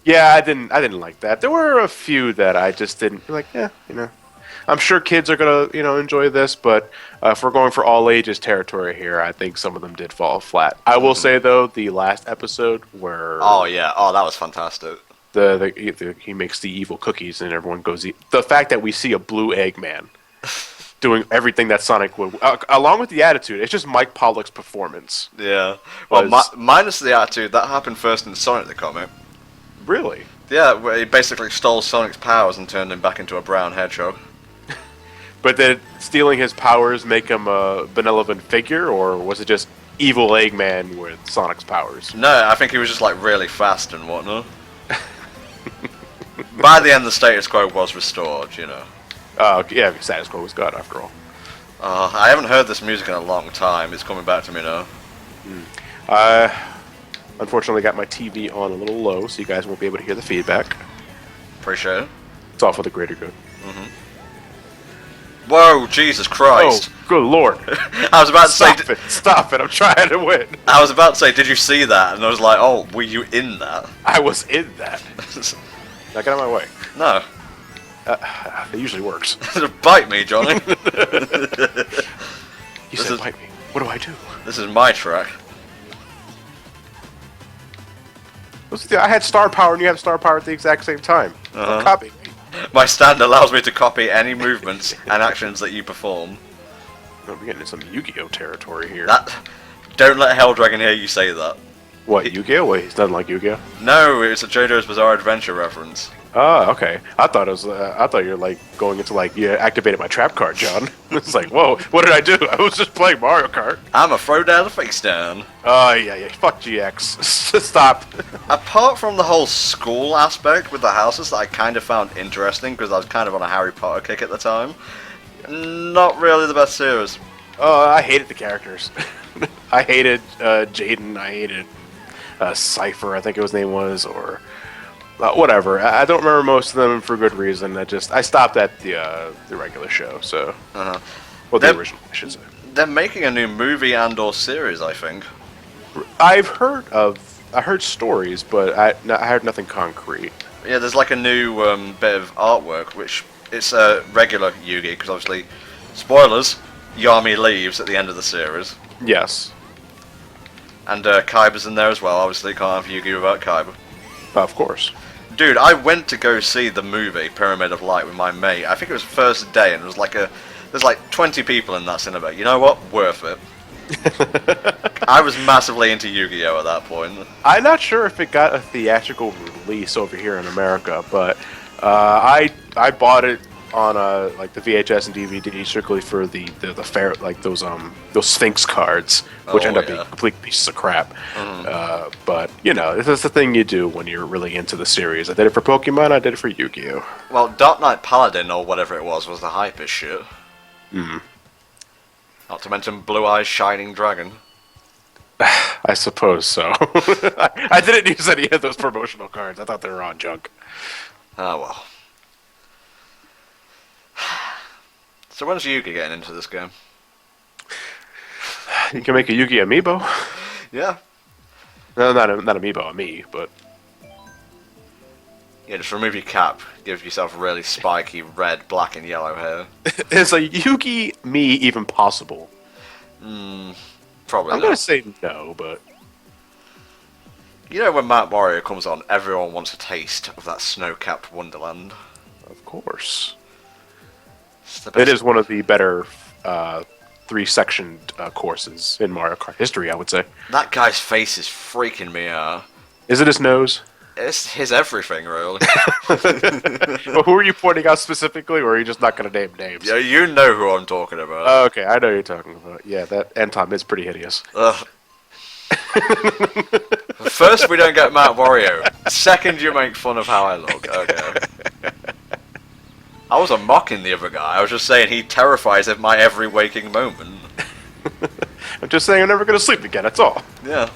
Yeah, I didn't like that. There were a few that I just didn't like. Yeah, you know, I'm sure kids are gonna enjoy this, but if we're going for all ages territory here, I think some of them did fall flat. I will say though, the last episode where oh yeah, oh that was fantastic. He makes the evil cookies and everyone goes eat. The fact that we see a blue Eggman doing everything that Sonic would, along with the attitude, it's just Mike Pollock's performance. Yeah. Well, minus the attitude, that happened first in Sonic the comic. Really? Yeah, where he basically stole Sonic's powers and turned him back into a brown hedgehog. But did stealing his powers make him a benevolent figure, or was it just evil Eggman with Sonic's powers? No, I think he was just like really fast and whatnot. By the end, the status quo was restored, you know. Yeah, status quo was God after all. I haven't heard this music in a long time. It's coming back to me now. Unfortunately, got my TV on a little low, so you guys won't be able to hear the feedback. Appreciate it. It's all for the greater good. Whoa, Jesus Christ! Oh, good lord! I was about to say. Stop it! I'm trying to win. I was about to say, did you see that? And I was like, oh, were you in that? I was in that. Now get out of my way. No. It usually works. Bite me, Johnny. You said bite me. What do I do? This is my track. I had star power and you have star power at the exact same time. Don't copy me. My stand allows me to copy any movements and actions that you perform. Oh, we're getting into some Yu-Gi-Oh territory here. Don't let Hell Dragon hear you say that. What, Yu-Gi-Oh? Wait, he doesn't like Yu-Gi-Oh? No, it's a JoJo's Bizarre Adventure reference. Oh, okay. I thought it was. I thought you were like going into like you activated my trap card, John. It's like, whoa, what did I do? I was just playing Mario Kart. I'm a throw down the face down. Oh yeah. Fuck GX. Stop. Apart from the whole school aspect with the houses that I kind of found interesting because I was kind of on a Harry Potter kick at the time, not really the best series. Oh, I hated the characters. I hated Jaden. I hated Cypher. I think his name was, or. Whatever. I don't remember most of them for good reason. I stopped at the regular show. So, well, the original, I should say. They're making a new movie and/or series, I think. I heard stories, but I heard nothing concrete. Yeah, there's like a new bit of artwork, which it's a regular Yugi, because obviously, spoilers, Yami leaves at the end of the series. Yes. And Kaiba's in there as well. Obviously, can't have Yugi without Kaiba. Of course. Dude, I went to go see the movie Pyramid of Light with my mate. I think it was first day, and it was like there's like 20 people in that cinema. You know what? Worth it. I was massively into Yu-Gi-Oh at that point. I'm not sure if it got a theatrical release over here in America, but I bought it on like the VHS and DVD strictly for the fair, like those Sphinx cards, which end up being complete pieces of crap. But you know, this is the thing you do when you're really into the series. I did it for Pokemon. I did it for Yu-Gi-Oh. Well, Dark Knight Paladin or whatever it was the hype as shit. Not to mention Blue Eyes Shining Dragon. I suppose so. I didn't use any of those promotional cards. I thought they were on junk. Oh well. So when's Yugi getting into this game? You can make a Yugi amiibo. Yeah. No, not amiibo, a me, but... Yeah, just remove your cap. Give yourself really spiky red, black, and yellow hair. Is a Yugi me even possible? Probably I'm not. gonna say no, but... You know when Matt Mario comes on, everyone wants a taste of that snow-capped wonderland. Of course. It is one of the better three-sectioned courses in Mario Kart history, I would say. That guy's face is freaking me out. Is it his nose? It's his everything, really. Well, who are you pointing out specifically, or are you just not going to name names? Yeah, you know who I'm talking about. Oh, okay, I know who you're talking about. Yeah, that NTom is pretty hideous. Ugh. First, we don't get Matt Wario. Second, you make fun of how I look. Okay. I wasn't mocking the other guy. I was just saying he terrifies at my every waking moment. I'm just saying I'm never going to sleep again, that's all. Yeah.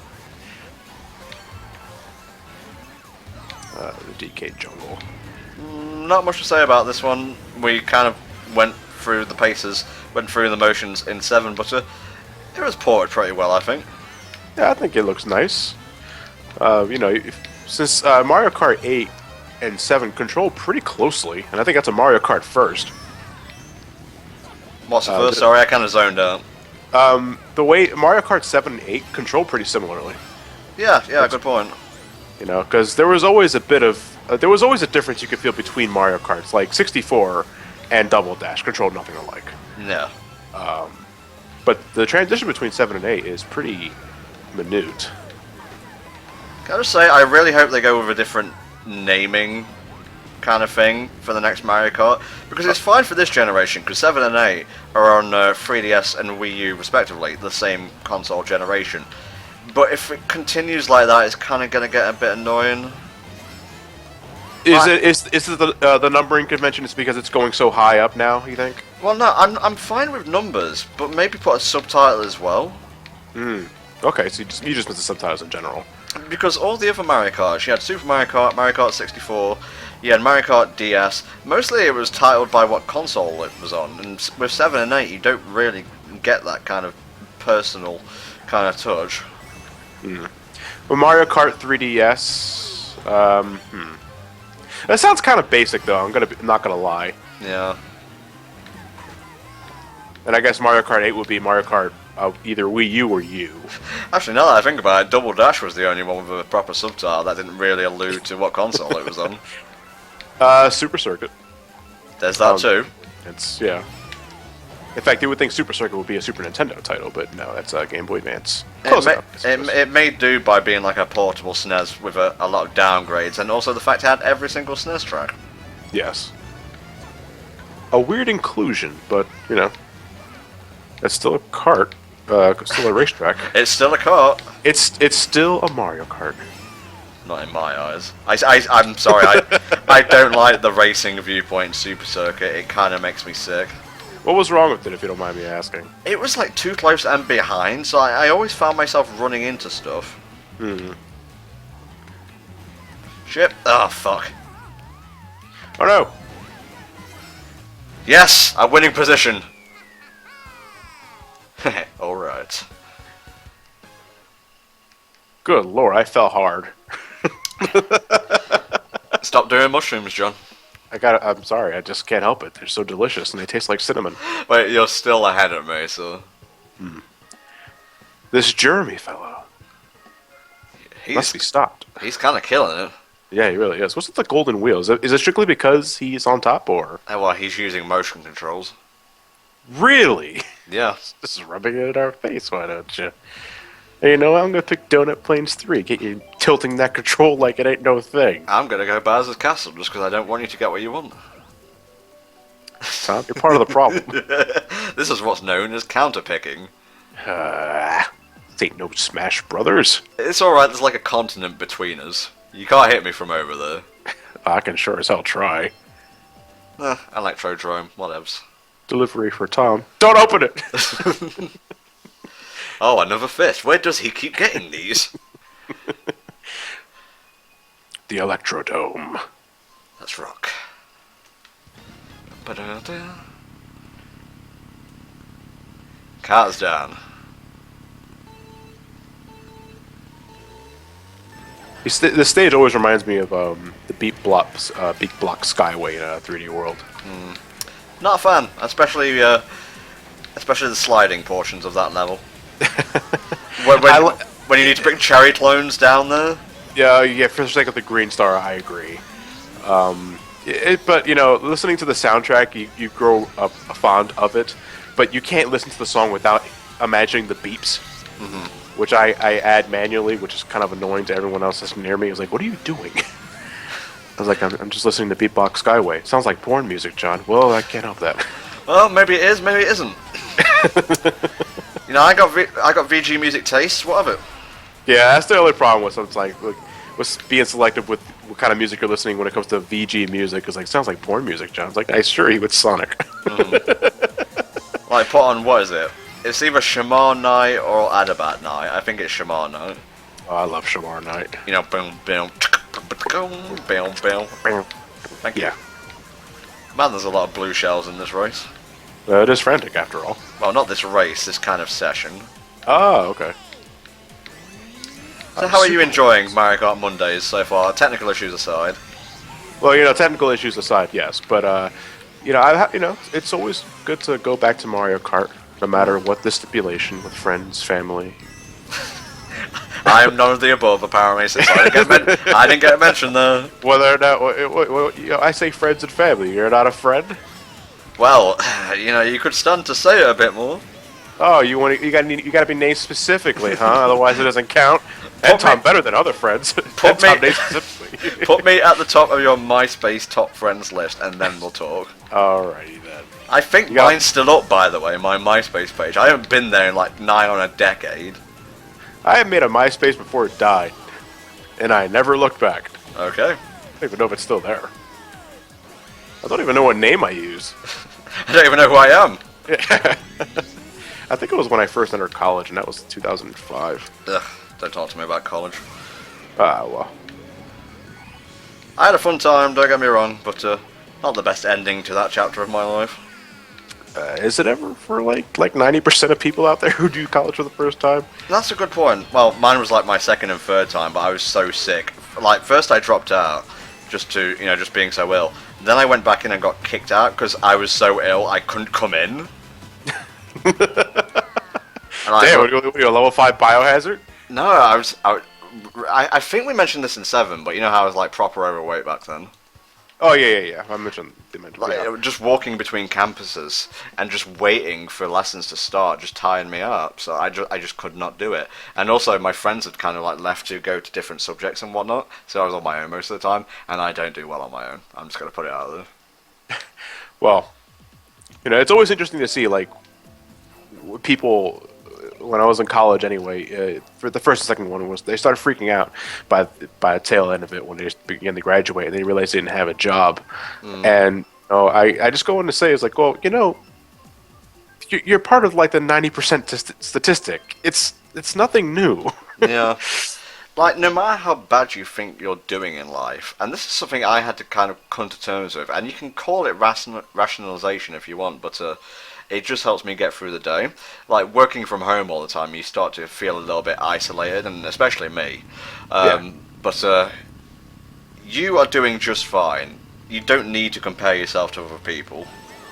The DK jungle. Not much to say about this one. We kind of went through the paces, went through the motions in 7, but it was ported pretty well, I think. Yeah, I think it looks nice. You know, since Mario Kart 8 and 7 control pretty closely, and I think that's a Mario Kart first. What's the first? Sorry, I kind of zoned out. The way Mario Kart 7 and 8 control pretty similarly. Yeah, good point. You know, because there was always a bit of there was always a difference you could feel between Mario Karts, like 64 and Double Dash controlled nothing alike. Yeah. But the transition between 7 and 8 is pretty minute. Can I just say, I really hope they go with a different naming kind of thing for the next Mario Kart, because it's fine for this generation, because 7 and 8 are on 3DS and Wii U respectively, the same console generation. But if it continues like that, it's kind of going to get a bit annoying. Is the numbering convention is because it's going so high up now, you think? Well, no, I'm fine with numbers, but maybe put a subtitle as well. Okay, so you just miss the subtitles in general. Because all the other Mario Karts, you had Super Mario Kart, Mario Kart 64, you had Mario Kart DS. Mostly it was titled by what console it was on, and with 7 and 8 you don't really get that kind of personal kind of touch. Well, Mario Kart 3DS, that sounds kind of basic though. I'm not gonna lie. Yeah. And I guess Mario Kart 8 would be Mario Kart either Wii U or U. Actually, now that I think about it, Double Dash was the only one with a proper subtitle that didn't really allude to what console it was on. Super Circuit. There's that too. Yeah. In fact, you would think Super Circuit would be a Super Nintendo title, but no, that's Game Boy Advance. It made do by being like a portable SNES with a lot of downgrades, and also the fact it had every single SNES track. Yes. A weird inclusion, but, you know, it's still a kart, still a racetrack. It's still a kart. It's still a Mario Kart. Not in my eyes. I'm sorry, I don't like the racing viewpoint in Super Circuit. It kind of makes me sick. What was wrong with it, if you don't mind me asking? It was like too close and behind, so I always found myself running into stuff. Shit. Oh, fuck. Oh, no. Yes, a winning position. Alright. Good lord, I fell hard. Stop doing mushrooms, John. I'm sorry, I just can't help it. They're so delicious and they taste like cinnamon. Wait, you're still ahead of me, so... This Jeremy fellow must be stopped. He's kind of killing it. Yeah, he really is. What's with the golden wheels? Is it strictly because he's on top, or...? Well, he's using motion controls. Really? Yeah. This is rubbing it in our face, why don't you? Hey, you know, I'm gonna pick Donut Plains 3. Get you tilting that control like it ain't no thing. I'm gonna go Bowser's Castle just because I don't want you to get what you want. Tom, you're part of the problem. This is what's known as counterpicking. This ain't no Smash Brothers. It's alright, there's like a continent between us. You can't hit me from over there. I can sure as hell try. Electrodrome, whatevs. Delivery for Tom. Don't open it! Oh, another fish. Where does he keep getting these? The Electrodome. Let's rock. Ba-da-da. Car's down. The stage always reminds me of the Beat Block Skyway in 3D World. Not a fan, especially the sliding portions of that level. when you need to bring cherry clones down there. Yeah, for the sake of the Green Star, I agree. But, you know, listening to the soundtrack, you grow up fond of it, but you can't listen to the song without imagining the beeps, which I add manually, which is kind of annoying to everyone else that's near me. I was like, what are you doing? I was like, I'm just listening to Beatbox Skyway. Sounds like porn music, John. Well, I can't help that. Well, maybe it is, maybe it isn't. You know, I got VG music taste. What of it? Yeah, that's the only problem with something like with being selective with what kind of music you're listening when it comes to VG music. It's like, sounds like porn music, John. It's like, I sure he with Sonic. Like, put on, what is it? It's either Shamar Night or Adabat Night. I think it's Shamar Night. Oh, I love Shamar Night. You know, boom, boom, boom, boom. Thank you. Yeah. Man, there's a lot of blue shells in this race. It is frantic, after all. Well, not this race, this kind of session. Oh, okay. So how are you enjoying Mario Kart Mondays so far, technical issues aside? Well, you know, technical issues aside, yes. But, you know, it's always good to go back to Mario Kart, no matter what the stipulation, with friends, family. I am none of the above, apparently, since I didn't get mentioned there. Whether or not, you know, I say friends and family. You're not a friend? Well, you know, you could stand to say it a bit more. Oh, you got to be named specifically, huh? Otherwise, it doesn't count. NTom better than other friends. NTom named specifically. Put me at the top of your MySpace top friends list, and then we'll talk. Alrighty then. I think mine's still up, by the way, my MySpace page. I haven't been there in like nigh on a decade. I made a MySpace before it died, and I never looked back. Okay. I don't even know if it's still there. I don't even know what name I use. I don't even know who I am. I think it was when I first entered college, and that was 2005. Ugh, don't talk to me about college. Ah, well. I had a fun time, don't get me wrong, but not the best ending to that chapter of my life. Is it ever for like 90% of people out there who do college for the first time? That's a good point. Well, mine was like my second and third time, but I was so sick. Like, first I dropped out, just being so ill. Then I went back in and got kicked out because I was so ill I couldn't come in. Damn, what are you, a level 5 biohazard? No, I think we mentioned this in 7, but you know how I was like proper overweight back then? Oh, yeah. I mentioned like, just walking between campuses and just waiting for lessons to start just tired me up. So I just could not do it. And also my friends had kind of like left to go to different subjects and whatnot. So I was on my own most of the time, and I don't do well on my own. I'm just going to put it out there. Well, you know, it's always interesting to see like people. When I was in college, anyway, for the first and second one was they started freaking out by the tail end of it when they just began to graduate and they realized they didn't have a job. And I just go on to say it's like, well, you know, you're part of like the 90% statistic. It's nothing new. Yeah. Like, no matter how bad you think you're doing in life, and this is something I had to kind of come to terms with, and you can call it rationalization if you want, but it just helps me get through the day. Like, working from home all the time, you start to feel a little bit isolated, and especially me. But you are doing just fine. You don't need to compare yourself to other people.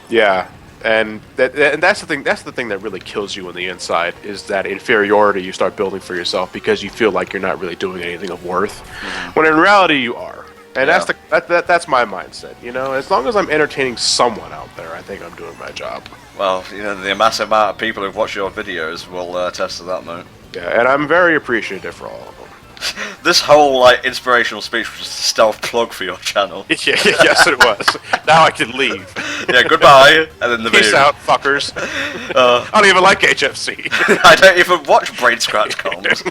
Yeah, and that's the thing. That's the thing that really kills you on the inside is that inferiority you start building for yourself because you feel like you're not really doing anything of worth, when in reality you are. And that's my mindset. You know, as long as I'm entertaining someone out there, I think I'm doing my job. Well, you know, the massive amount of people who've watched your videos will attest to that, mate. Yeah, and I'm very appreciative for all of them. This whole like inspirational speech was just a stealth plug for your channel. Yes, it was. Now I can leave. Yeah, goodbye, and then the Peace video. out, fuckers. I don't even like HFC. I don't even watch Brain Scratch comms.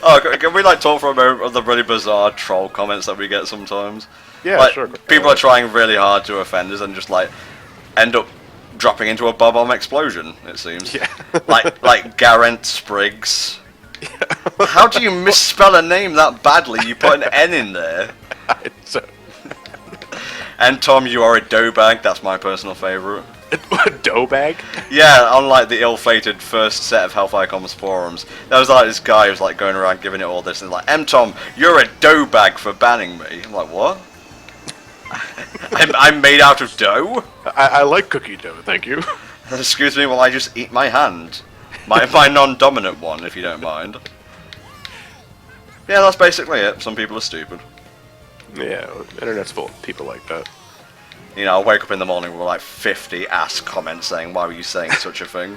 Oh, can we like talk for a moment of the really bizarre troll comments that we get sometimes? Yeah, like, sure. People are trying really hard to offend us and just like end up dropping into a bomb explosion. It seems. Yeah. like Garant Spriggs. How do you misspell a name that badly? You put an N in there. NTom, you are a dough bag. That's my personal favourite. A dough bag? Yeah, unlike the ill-fated first set of Hellfire Comms forums, there was like this guy who was like going around giving it all this and like, NTom, you're a dough bag for banning me. I'm like, what? I'm made out of dough? I like cookie dough, thank you. Excuse me while I just eat my hand. My non-dominant one, if you don't mind. Yeah, that's basically it. Some people are stupid. Yeah, the internet's full of people like that. You know, I'll wake up in the morning with like 50 ass comments saying, why were you saying such a thing?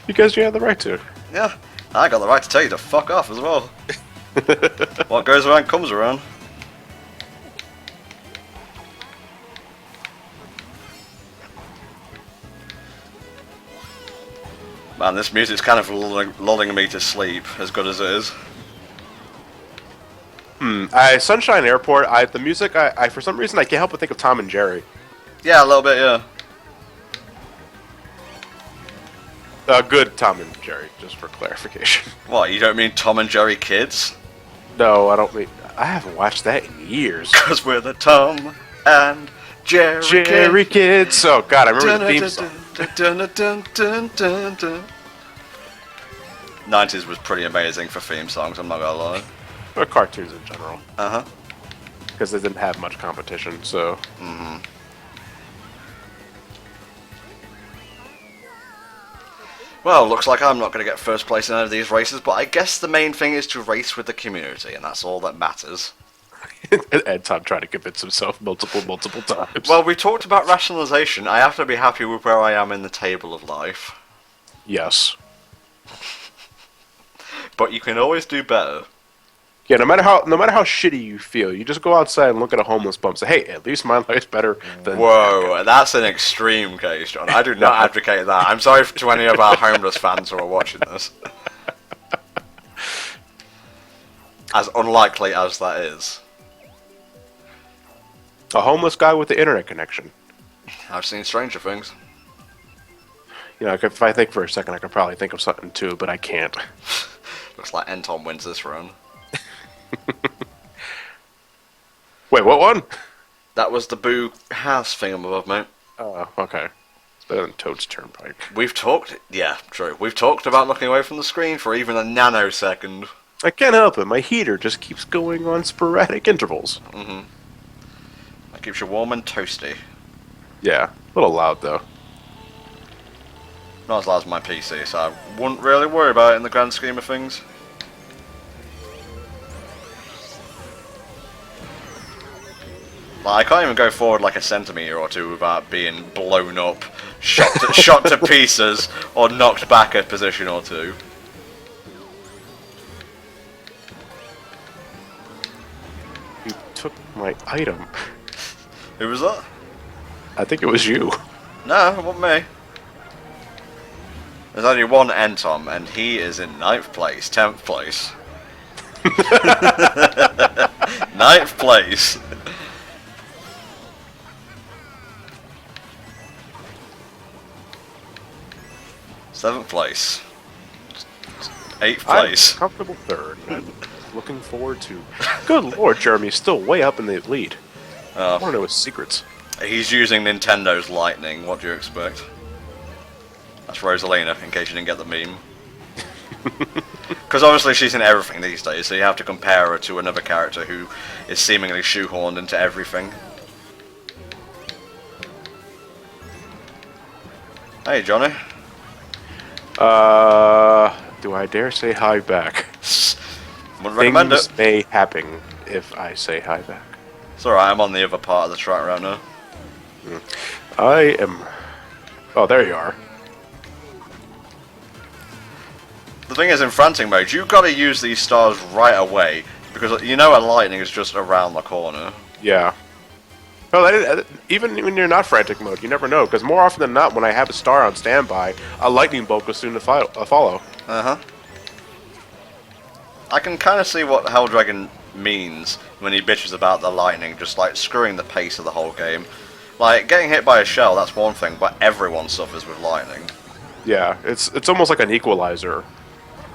Because you have the right to. Yeah, I got the right to tell you to fuck off as well. What goes around comes around. Man, this music's kind of lulling me to sleep, as good as it is. Sunshine Airport, the music, I for some reason I can't help but think of Tom and Jerry. Yeah, a little bit, yeah. Good Tom and Jerry, just for clarification. What, you don't mean Tom and Jerry Kids? No, I don't mean... I haven't watched that in years. Because we're the Tom and Jerry Kids. Oh, God, I remember the theme song. 90s was pretty amazing for theme songs, I'm not gonna lie. Or cartoons in general. Uh-huh. Because they didn't have much competition, so... Mm-hmm. Well, looks like I'm not going to get first place in any of these races, but I guess the main thing is to race with the community, and that's all that matters. And Tom tried to convince himself multiple times. Well, we talked about rationalization. I have to be happy with where I am in the table of life. Yes. But you can always do better. Yeah, no matter how shitty you feel, you just go outside and look at a homeless bum and say, hey, at least my life's better than... Whoa, that's an extreme case, John. I do not advocate that. I'm sorry to any of our homeless fans who are watching this. As unlikely as that is. A homeless guy with the internet connection. I've seen stranger things. You know, if I think for a second, I could probably think of something too, but I can't. Looks like NTom wins this round. Wait, what one? That was the Boo House thingamabob, mate. Oh, okay. It's better than Toad's Turnpike. We've talked... Yeah, true. We've talked about looking away from the screen for even a nanosecond. I can't help it. My heater just keeps going on sporadic intervals. Mm-hmm. That keeps you warm and toasty. Yeah, a little loud, though. Not as loud as my PC, so I wouldn't really worry about it in the grand scheme of things. Like, I can't even go forward like a centimetre or two without being blown up, shot to pieces, or knocked back a position or two. You took my item. Who was that? I think it was you. No, it wasn't me. There's only one NTom, and he is in 9th place, 10th place. 9th place. Seventh place. 8th place. I'm comfortable third. I'm looking forward to... Good lord, Jeremy's still way up in the lead. I want to know his secrets. He's using Nintendo's Lightning. What do you expect? That's Rosalina, in case you didn't get the meme. Because obviously she's in everything these days, so you have to compare her to another character who is seemingly shoehorned into everything. Hey, Johnny. Do I dare say hi back? Would recommend Things it. may happen if I say hi back. It's alright, I'm on the other part of the track right now. I am... Oh, there you are. The thing is, in frantic mode, you've got to use these stars right away, because you know a lightning is just around the corner. Yeah. Well, even when you're not frantic mode, you never know, because more often than not, when I have a star on standby, a lightning bolt goes soon to follow. Uh-huh. I can kind of see what Hell Dragon means when he bitches about the lightning, just like screwing the pace of the whole game. Like, getting hit by a shell, that's one thing, but everyone suffers with lightning. Yeah, it's almost like an equalizer.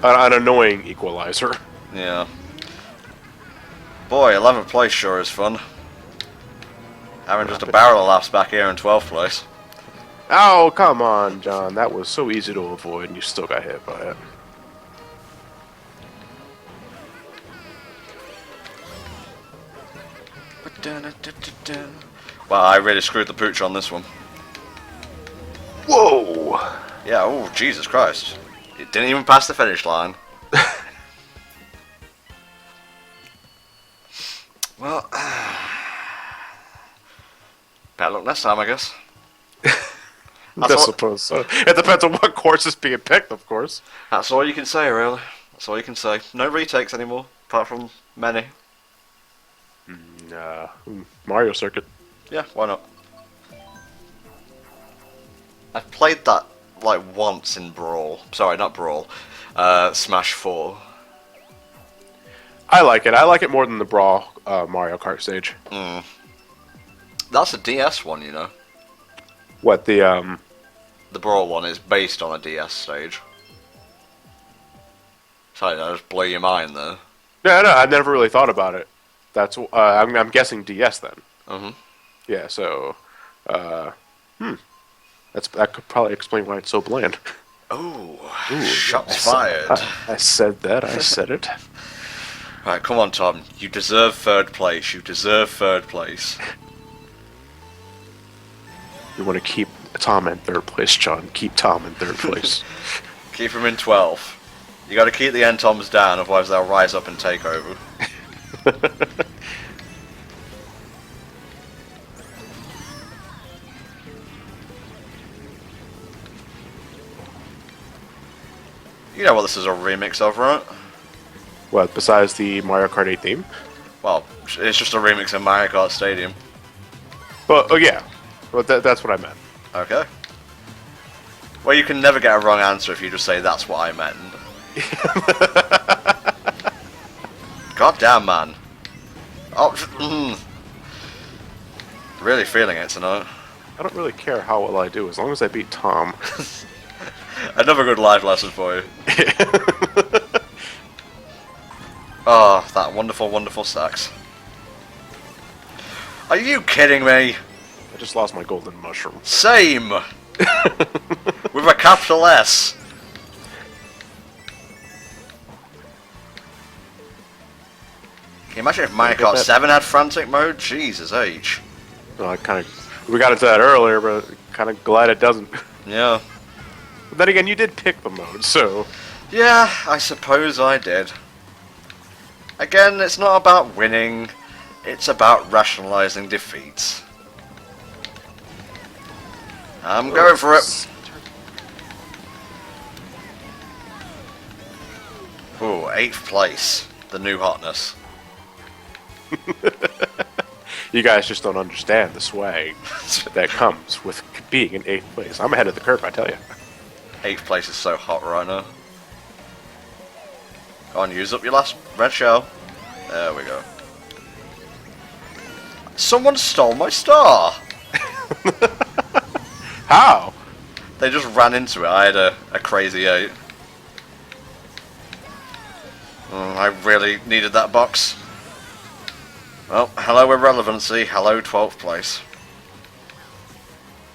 An annoying equalizer. Yeah. Boy, 11th place sure is fun. Having just a barrel of laughs back here in 12th place. Oh, come on, John. That was so easy to avoid, and you still got hit by it. Wow, I really screwed the pooch on this one. Whoa! Yeah, oh, Jesus Christ. It didn't even pass the finish line. Well, better luck next time, I guess. I suppose so. It depends on what course is being picked, of course. That's all you can say, really. That's all you can say. No retakes anymore, apart from many. Mario Circuit. Yeah, why not? I've played that like once in Brawl. Sorry, not Brawl. Smash 4. I like it. I like it more than the Brawl Mario Kart stage. That's a DS one, you know. What, the The Brawl one is based on a DS stage. Sorry, that just blew your mind there. No, I never really thought about it. That's I'm guessing DS then. Yeah, so that could probably explain why it's so bland. Ooh, shots fired. I said that. I said it. Right, come on, Tom. You deserve third place. You deserve third place. You want to keep Tom in third place, John. Keep Tom in third place. Keep him in 12th. You got to keep the NToms down, otherwise they'll rise up and take over. You know what this is a remix of, right? What, besides the Mario Kart 8 theme? Well, it's just a remix of Mario Kart Stadium. Well, oh yeah. Well, that's what I meant. Okay. Well, you can never get a wrong answer if you just say that's what I meant. God damn, man. Oh, really feeling it tonight. I don't really care how well I do, as long as I beat Tom. Another good life lesson for you. Oh, that wonderful, wonderful sax. Are you kidding me? I just lost my golden mushroom. Same! With a capital S. Can you imagine if Mario Kart 7 had frantic mode? Jesus H. Well, we got into that earlier, but kind of glad it doesn't. Yeah. But then again, you did pick the mode, so... Yeah, I suppose I did. Again, it's not about winning, it's about rationalizing defeats. I'm going for it. Ooh, 8th place. The new hotness. You guys just don't understand the swag that comes with being in 8th place. I'm ahead of the curve, I tell you. 8th place is so hot right now. Go on, use up your last red shell. There we go. Someone stole my star! How? They just ran into it. I had a crazy 8. I really needed that box. Well, hello irrelevancy, hello 12th place.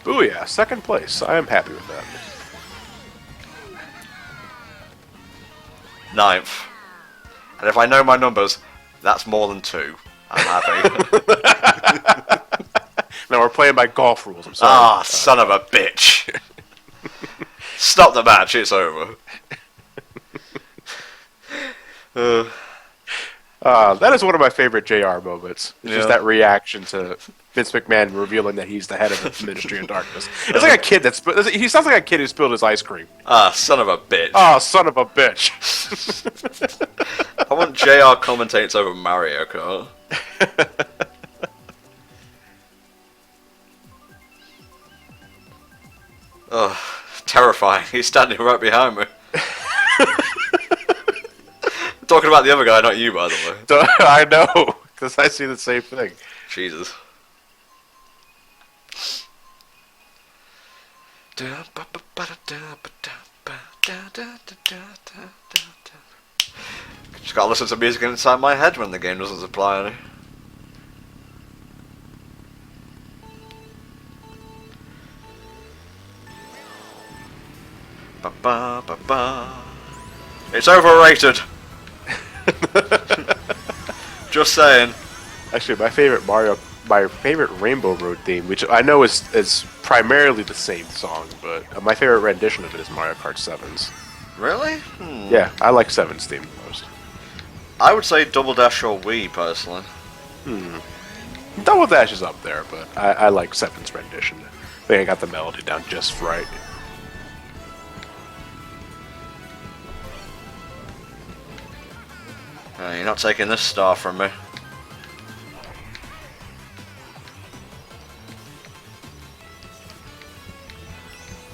Booyah, 2nd place. I am happy with that. 9th. And if I know my numbers, that's more than 2. I'm happy. Now we're playing by golf rules, I'm sorry. Ah, son of a bitch. Stop the match, it's over. That is one of my favorite JR moments. It's just that reaction to Vince McMahon revealing that he's the head of the Ministry of Darkness. It's like a kid he sounds like a kid who spilled his ice cream. Ah, son of a bitch. Oh, son of a bitch. I want JR commentates over Mario Kart. Oh, terrifying. He's standing right behind me. Talking about the other guy, not you, by the way. I know, because I see the same thing. Jesus. Just gotta listen to music inside my head when the game doesn't supply any. Ba ba ba ba. It's overrated. Just saying. Actually, my favorite Rainbow Road theme, which I know is primarily the same song, but my favorite rendition of it is Mario Kart 7's. Really? Yeah, I like 7's theme the most. I would say Double Dash or Wii, personally. Double Dash is up there, but I like 7's rendition. I think I got the melody down just right. You're not taking this star from me.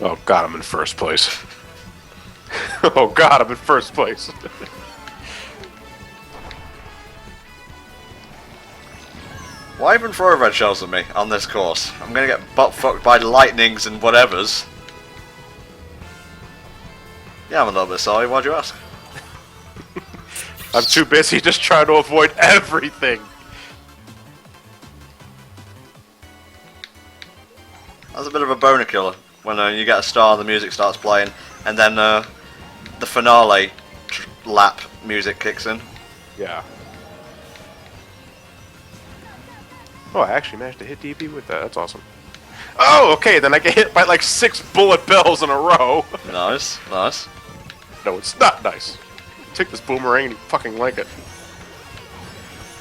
Oh god, I'm in first place. Oh god, I'm in first place. Why even throw red shells at me on this course? I'm gonna get butt fucked by lightnings and whatevers. Yeah, I'm a little bit sorry. Why'd you ask? I'm too busy just trying to avoid everything. That's a bit of a boner killer when you get a star, the music starts playing, and then the finale lap music kicks in. Yeah. Oh, I actually managed to hit DP with that. That's awesome. Oh, okay, then I get hit by like 6 bullet bills in a row. Nice, nice. No, it's not nice. Take this boomerang and you fucking like it.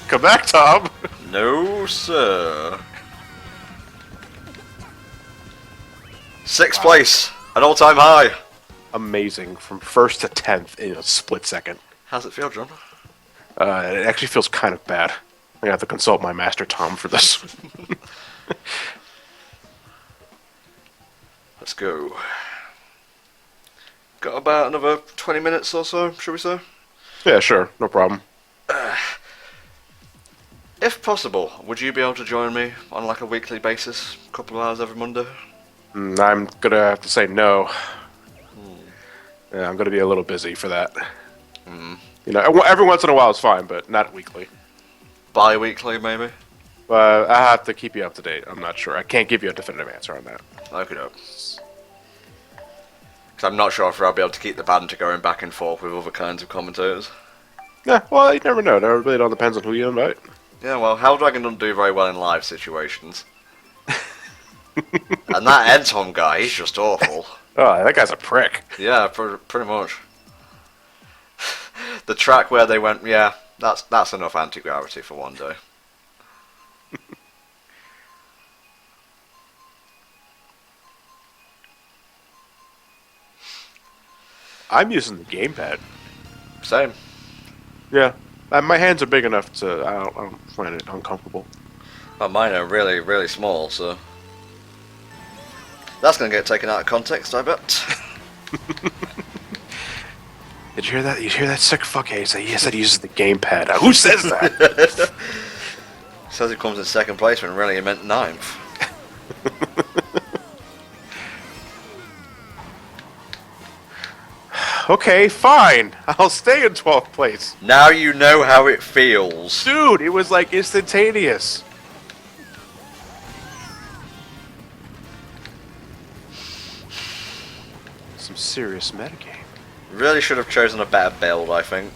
Come back, Tom. No, sir. 6th place, an all-time high. Amazing, from 1st to 10th in a split second. How's it feel, John? It actually feels kind of bad. I'm gonna have to consult my master Tom for this. Let's go. Got about another 20 minutes or so, should we say? Yeah, sure, no problem. If possible, would you be able to join me on like a weekly basis, a couple of hours every Monday? I'm gonna have to say no. Yeah, I'm gonna be a little busy for that. You know, every once in a while is fine, but not weekly. Bi-weekly, maybe? I have to keep you up to date. I'm not sure. I can't give you a definitive answer on that. Okay, no. Because I'm not sure if I'll be able to keep the banter going back and forth with other kinds of commentators. Yeah, well, you never know. It really all depends on who you invite. Yeah, well, Helldragon doesn't do very well in live situations. And that NTom guy, he's just awful. Oh, that guy's a prick. Yeah, pretty much. The track where they went, yeah, that's enough anti-gravity for one day. I'm using the gamepad. Same. Yeah, my hands are big enough to. I don't find it uncomfortable. Well, mine are really, really small, so that's gonna get taken out of context, I bet. Did you hear that? You hear that sick fuck? He said he uses the gamepad. Who says that? Says he comes in 2nd place when really he meant 9th. Okay, fine. I'll stay in 12th place. Now you know how it feels. Dude, it was like instantaneous. Some serious metagame. Really should have chosen a better build, I think.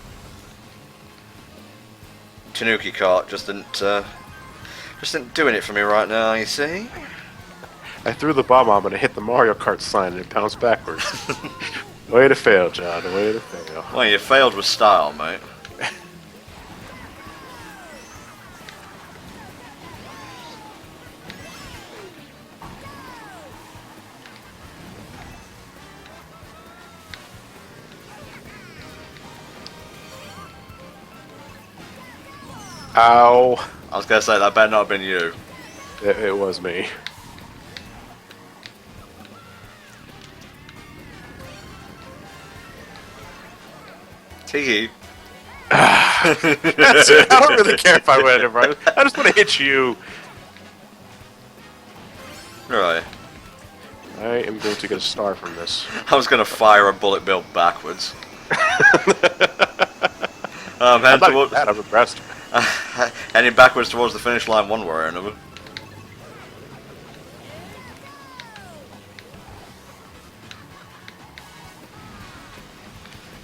Tanuki Kart just didn't doing it for me right now, you see? I threw the bomb on, but it hit the Mario Kart sign and it bounced backwards. Way to fail, John. Way to fail. Well, you failed with style, mate. Ow. I was gonna say, that better not have been you. It was me. Tee. That's it. I don't really care if I win it, right? I just want to hit you. Right. I am going to get a star from this. I was gonna fire a bullet bill backwards. I'm Head not towards, that. I'm impressed. heading backwards towards the finish line one way or another.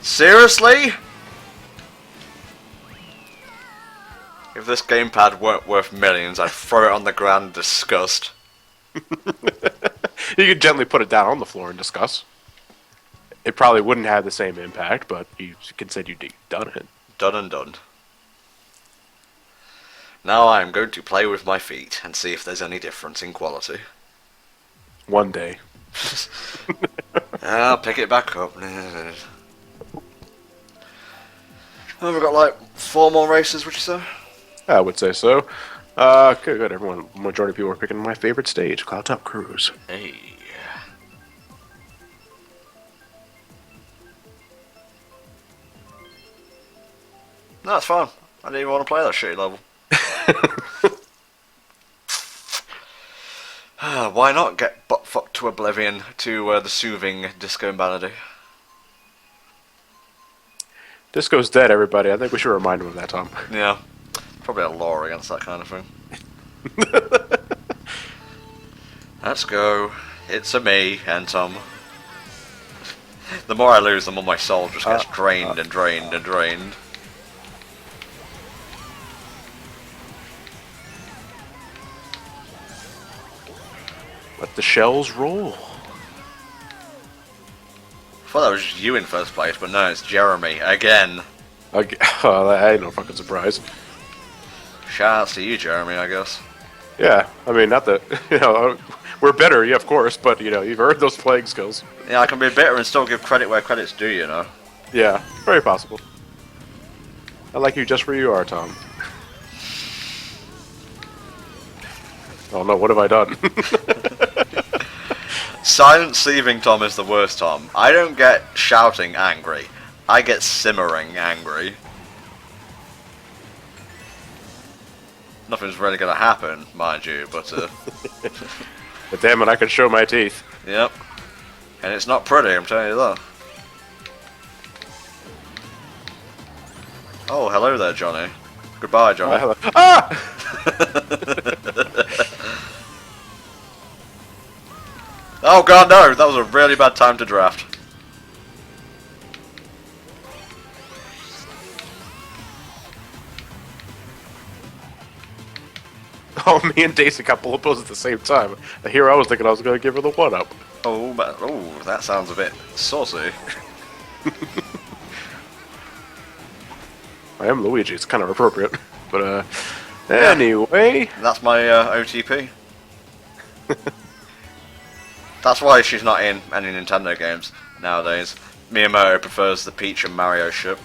Seriously? If this gamepad weren't worth millions, I'd throw it on the ground in disgust. You could gently put it down on the floor and discuss. It probably wouldn't have the same impact, but you can say you've done it. Done and done. Now I am going to play with my feet and see if there's any difference in quality. One day. I'll pick it back up. Oh, we've got like 4 more races, would you say? I would say so. Good. Everyone, majority of people are picking my favorite stage, Cloud Top Cruise. Hey. No, it's fine. I didn't even want to play that shitty level. Why not get butt-fucked to oblivion to the soothing disco melody? Disco's dead, everybody. I think we should remind him of that, Tom. Yeah. Probably a law against that kind of thing. Let's go. It's a me, NTom. The more I lose, the more my soul just gets drained and drained and drained. Let the shells roll. I thought that was you in first place, but no, it's Jeremy, again. I ain't no fucking surprise. Shoutouts to you, Jeremy, I guess. Yeah, I mean, not that, we're better, yeah, of course, but, you've earned those playing skills. Yeah, I can be bitter and still give credit where credit's due, you know. Yeah, very possible. I like you just where you are, Tom. Oh no, what have I done? Silent seething Tom is the worst Tom. I don't get shouting angry. I get simmering angry. Nothing's really gonna happen, mind you, but But damn it, I can show my teeth. yep. And it's not pretty, I'm telling you that. Oh, hello there, Johnny. Goodbye, Johnny. Hello. Ah! Oh god, no! That was a really bad time to draft. Oh, me and Daisy got bullet bills at the same time. Here I was thinking I was going to give her the one-up. Oh, but, oh, that sounds a bit saucy. I am Luigi, it's kind of appropriate. But, anyway... That's my OTP. That's why she's not in any Nintendo games nowadays. Miyamoto prefers the Peach and Mario ship.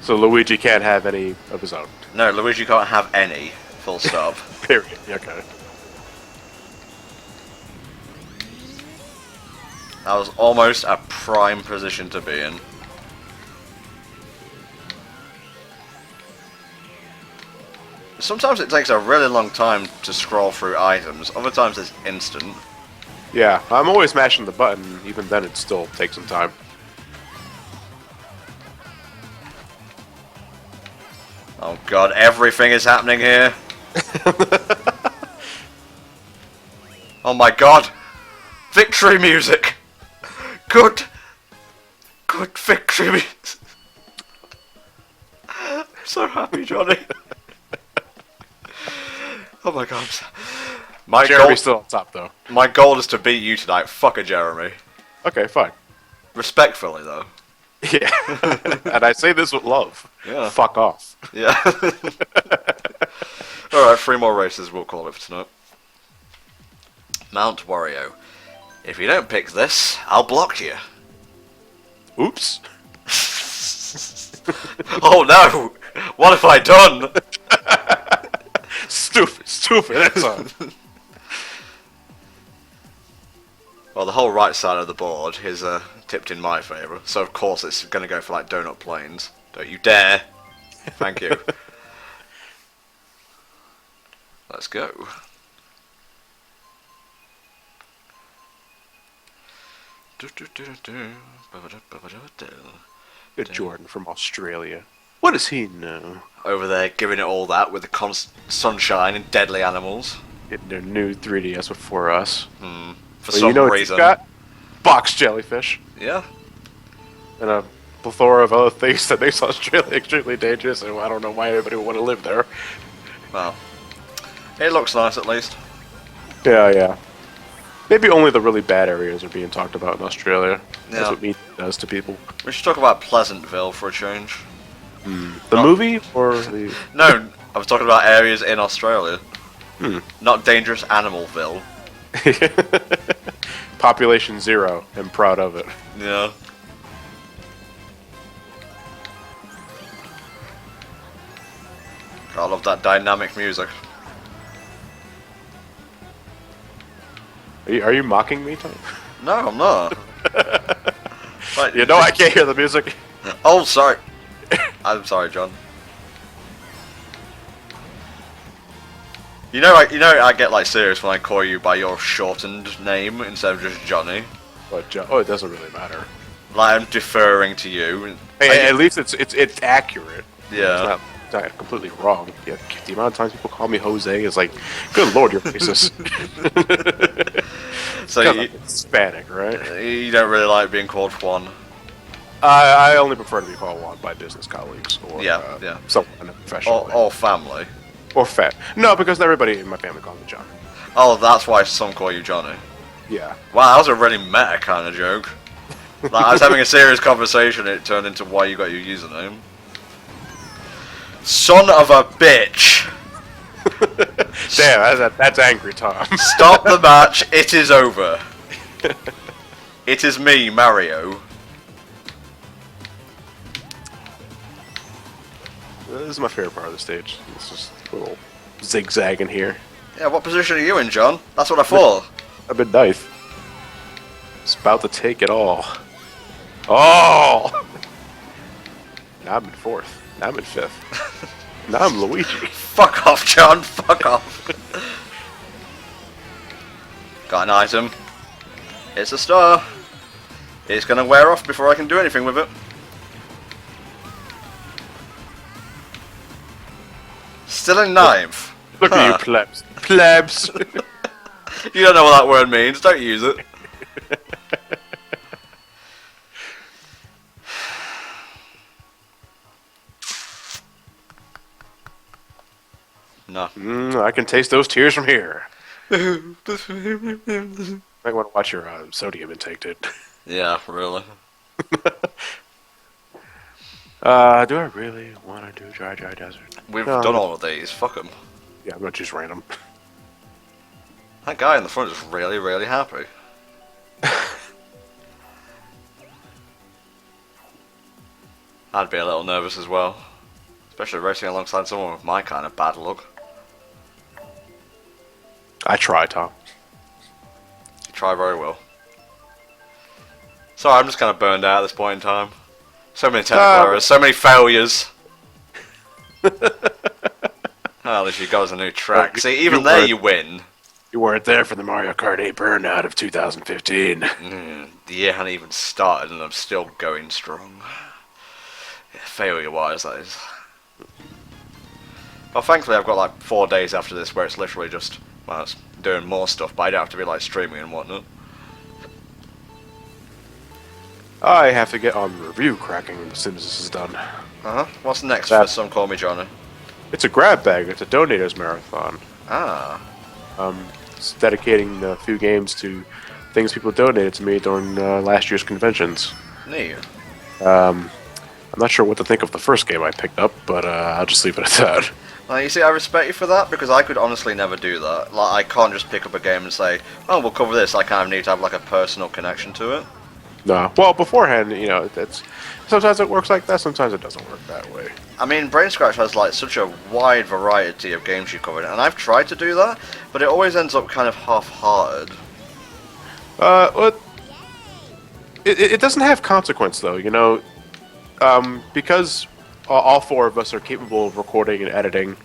So Luigi can't have any of his own. No, Luigi can't have any. Full stop. Period. Okay. That was almost a prime position to be in. Sometimes it takes a really long time to scroll through items, other times it's instant. Yeah, I'm always mashing the button, even then it still takes some time. Oh god, everything is happening here. Oh my god! Victory music! Good victory music! I'm so happy, Johnny. Oh my god. Jeremy's still on top, though. My goal is to beat you tonight. Fuck a Jeremy. Okay, fine. Respectfully, though. Yeah. And I say this with love. Yeah. Fuck off. Yeah. Alright, 3 more races, we'll call it for tonight. Mount Wario. If you don't pick this, I'll block you. Oops. Oh no! What have I done? Stupid, that's all. Well, the whole right side of the board is tipped in my favour, so of course it's going to go for like donut planes. Don't you dare! Thank you. Let's go. Good Jordan from Australia. What does he know? Over there, giving it all that with the sunshine and deadly animals. Getting their new 3DS before us. For Well, some you know what reason. you've got? Box jellyfish. Yeah. And a plethora of other things that makes Australia extremely dangerous, and I don't know why anybody would want to live there. Well, it looks nice at least. Yeah. Maybe only the really bad areas are being talked about in Australia. Yeah. That's what meat does to people. We should talk about Pleasantville for a change. The movie or the... No, I was talking about areas in Australia. Not Dangerous Animalville. Population 0. I'm proud of it. Yeah. I love that dynamic music. Are you mocking me, Tom? No, I'm not. Right, You know I can't hear the music. Oh, sorry. I'm sorry, John. You know, I get like serious when I call you by your shortened name instead of just Johnny. But oh, it doesn't really matter. Like I'm deferring to you. Hey, at least it's accurate. Yeah. It's not completely wrong. Yeah, the amount of times people call me Jose is like, good lord, you're racist. So you, Hispanic, right? you don't really like being called Juan. I only prefer to be called Juan by business colleagues or Yeah. someone professionally. Or family. Or fat. No, because everybody in my family calls me John. Oh, that's why some call you Johnny. Yeah. Wow, that was a really meta kind of joke. Like, I was having a serious conversation, it turned into why you got your username. Son of a bitch! Damn, that's angry, Tom. Stop the match, it is over. It is me, Mario. This is my favorite part of the stage. It's just a little zigzagging here. Yeah, what position are you in, John? That's what I thought. I'm in ninth. It's about to take it all. Oh! Now I'm in fourth. Now I'm in fifth. Now I'm Luigi. Fuck off, John, fuck off. Got an item. It's a star. It's gonna wear off before I can do anything with it. Still in ninth. Look at you, plebs. Plebs! You don't know what that word means, don't use it. No. I can taste those tears from here. Might want to watch your sodium intake, dude. Yeah, really. Do I really want to do dry desert? We've No. done all of these, fuck 'em. Yeah, I'm gonna choose random. That guy in the front is really, really happy. I'd be a little nervous as well. Especially racing alongside someone with my kind of bad luck. I try, Tom. You try very well. Sorry, I'm just kind of burned out at this point in time. So many technical errors, so many failures. Oh, at least you got us a new track. See, even there you win. You weren't there for the Mario Kart 8 burnout of 2015. The year hadn't even started and I'm still going strong. Yeah, failure-wise, that is. Well, thankfully I've got like 4 days after this where it's literally just, well, it's doing more stuff, but I don't have to be like streaming and whatnot. I have to get on review cracking as soon as this is done. Uh-huh. What's next for SomeCallMeJohnny? It's a grab bag. It's a donators marathon. Ah. It's dedicating a few games to things people donated to me during last year's conventions. Neat. I'm not sure what to think of the first game I picked up, but I'll just leave it at that. Well, you see, I respect you for that, because I could honestly never do that. Like, I can't just pick up a game and say, oh, we'll cover this. I kind of need to have, like, a personal connection to it. No. Well, beforehand, you know, it's sometimes it works like that. Sometimes it doesn't work that way. I mean, Brain Scratch has like such a wide variety of games you cover, and I've tried to do that, but it always ends up kind of half-hearted. Well, it doesn't have consequence though, you know, because all four of us are capable of recording and editing,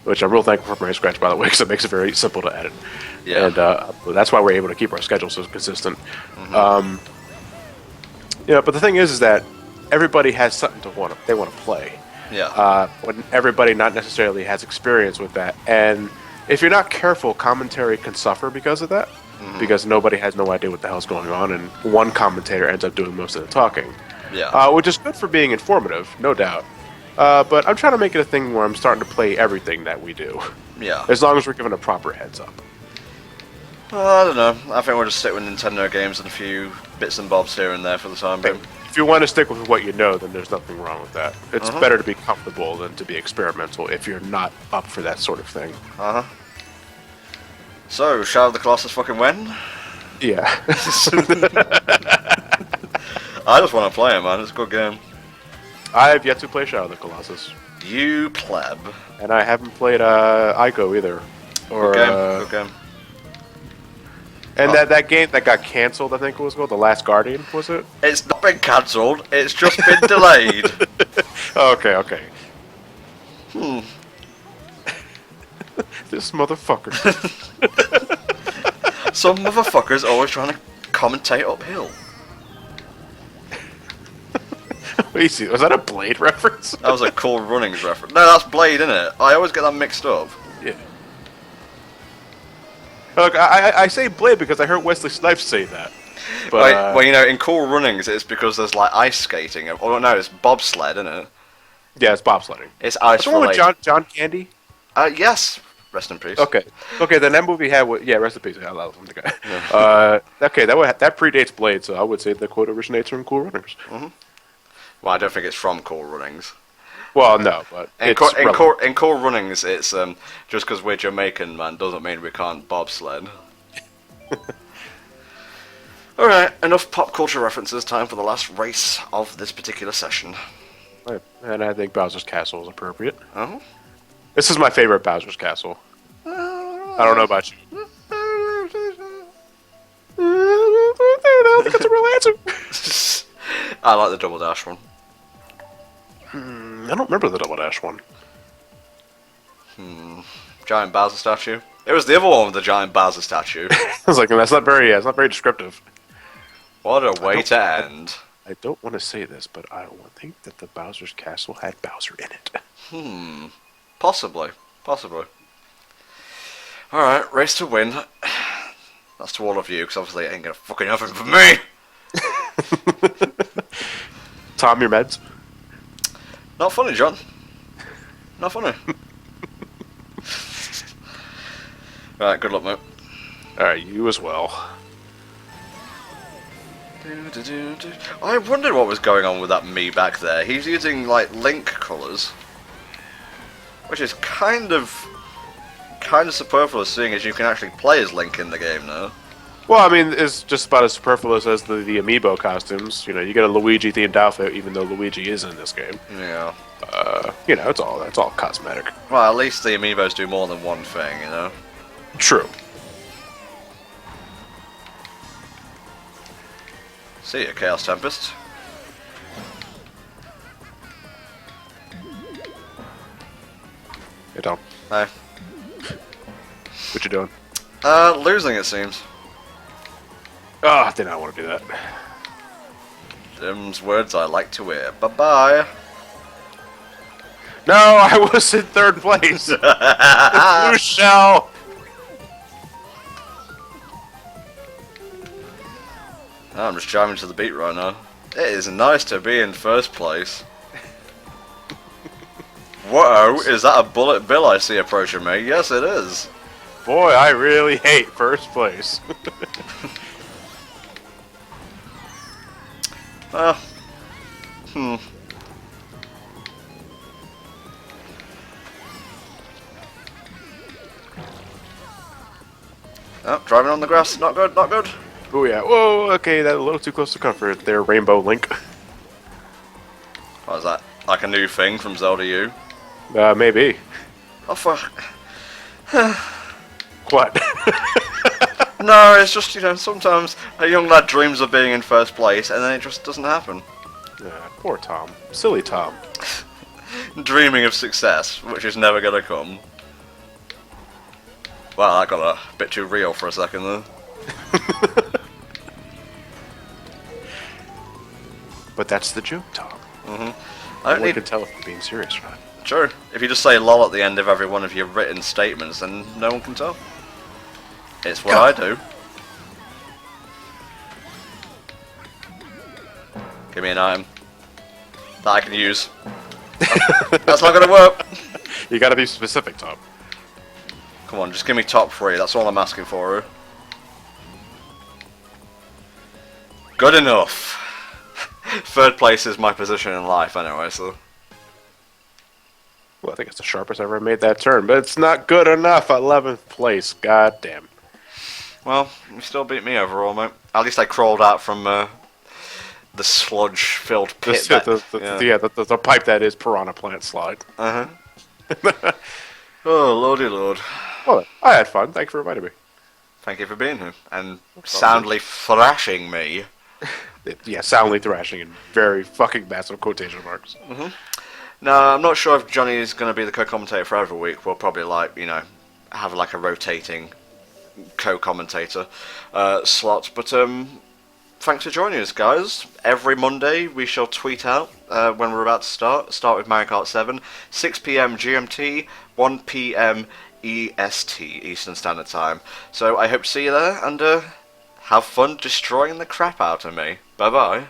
which I'm real thankful for Brain Scratch, by the way, because it makes it very simple to edit. Yeah. And that's why we're able to keep our schedule so consistent. You know, but the thing is that everybody has something they want to play. Yeah. When everybody not necessarily has experience with that, and if you're not careful, commentary can suffer because of that. Because nobody has no idea what the hell's going on, and one commentator ends up doing most of the talking. Yeah. Which is good for being informative, no doubt. But I'm trying to make it a thing where I'm starting to play everything that we do. Yeah. As long as we're given a proper heads up. I don't know. I think we'll just stick with Nintendo games and a few bits and bobs here and there for the time being. If you want to stick with what you know, then there's nothing wrong with that. It's better to be comfortable than to be experimental if you're not up for that sort of thing. So, Shadow of the Colossus fucking when? Yeah. I just want to play it, man. It's a good game. I have yet to play Shadow of the Colossus. You pleb. And I haven't played Ico either. Or, Good game. Good game. And that game that got cancelled, I think it was called The Last Guardian, was it? It's not been cancelled. It's just been delayed. Okay. This motherfucker. Some motherfuckers always trying to commentate uphill. Easy. Was that a Blade reference? That was a Cool Runnings reference. No, that's Blade, innit? I always get that mixed up. Yeah. Look, I say Blade because I heard Wesley Snipes say that. But, well, you know, in Cool Runnings, it's because there's like ice skating. Oh no, it's bobsled, isn't it? Yeah, it's bobsledding. It's ice related. With John Candy? Yes. Rest in peace. Okay, then that movie had rest in peace. I love him, the guy. Yeah. Okay, that predates Blade, so I would say the quote originates from Cool Runnings. Well, I don't think it's from Cool Runnings. Well, no, but in Cool Runnings, it's just because we're Jamaican, man, doesn't mean we can't bobsled. All right, enough pop culture references. Time for the last race of this particular session. And I think Bowser's Castle is appropriate. Oh. This is my favorite Bowser's Castle. I don't know about you. I don't think that's a real answer. I like the Double Dash one. I don't remember the Double Dash one. Giant Bowser statue. It was the other one with the giant Bowser statue. I was like, it's not very descriptive. What a way to end. I don't want to say this, but I think that the Bowser's Castle had Bowser in it. Possibly. Alright, race to win. That's to all of you, because obviously it ain't gonna fucking happen for me! Tom, your meds? Not funny, John. Not funny. Right, good luck, mate. Alright, you as well. I wondered what was going on with that me back there. He's using, like, Link colours. Which is kind of superfluous, seeing as you can actually play as Link in the game now. Well, I mean, it's just about as superfluous as the amiibo costumes. You know, you get a Luigi-themed outfit, even though Luigi is in this game. Yeah. You know, it's all cosmetic. Well, at least the amiibos do more than one thing, you know? True. See ya, Chaos Tempest. Hey, Tom. Hi. What you doing? Losing, it seems. Oh, I did not want to do that. Them's words I like to hear. Bye-bye. No, I was in third place. You shall. I'm just driving to the beat right now. It is nice to be in first place. Whoa, is that a bullet bill I see approaching me? Yes, it is. Boy, I really hate first place. Oh, driving on the grass, not good, not good. Oh yeah. Whoa. Okay, that a little too close to comfort there, Rainbow Link. What is that? Like a new thing from Zelda U? Maybe. Oh fuck. What? No, it's just, sometimes a young lad dreams of being in first place and then it just doesn't happen. Poor Tom. Silly Tom. Dreaming of success, which is never gonna come. Wow, that got a bit too real for a second there. But that's the joke, Tom. I don't need to tell if you're being serious or not. Sure. If you just say lol at the end of every one of your written statements, then no one can tell. It's what I do. Give me an item that I can use. That's not gonna work. You gotta be specific, Tom. Come on, just give me top 3. That's all I'm asking for. Good enough. Third place is my position in life anyway, so... Well, I think it's the sharpest I ever made that turn, but it's not good enough. 11th place. God damn. Well, you still beat me overall, mate. At least I crawled out from the sludge-filled pit. The pipe that is Piranha Plant Slide. Uh-huh. Oh, lordy lord. Well, I had fun. Thanks for inviting me. Thank you for being here. And soundly thrashing me. Yeah, soundly thrashing in very fucking massive quotation marks. No, I'm not sure if Johnny is going to be the co-commentator for every week. We'll probably, have like a rotating co-commentator slot. But thanks for joining us, guys. Every Monday we shall tweet out when we're about to start. Start with Mario Kart 7, 6 PM GMT, 1 PM EST, Eastern Standard Time. So I hope to see you there, and have fun destroying the crap out of me. Bye-bye.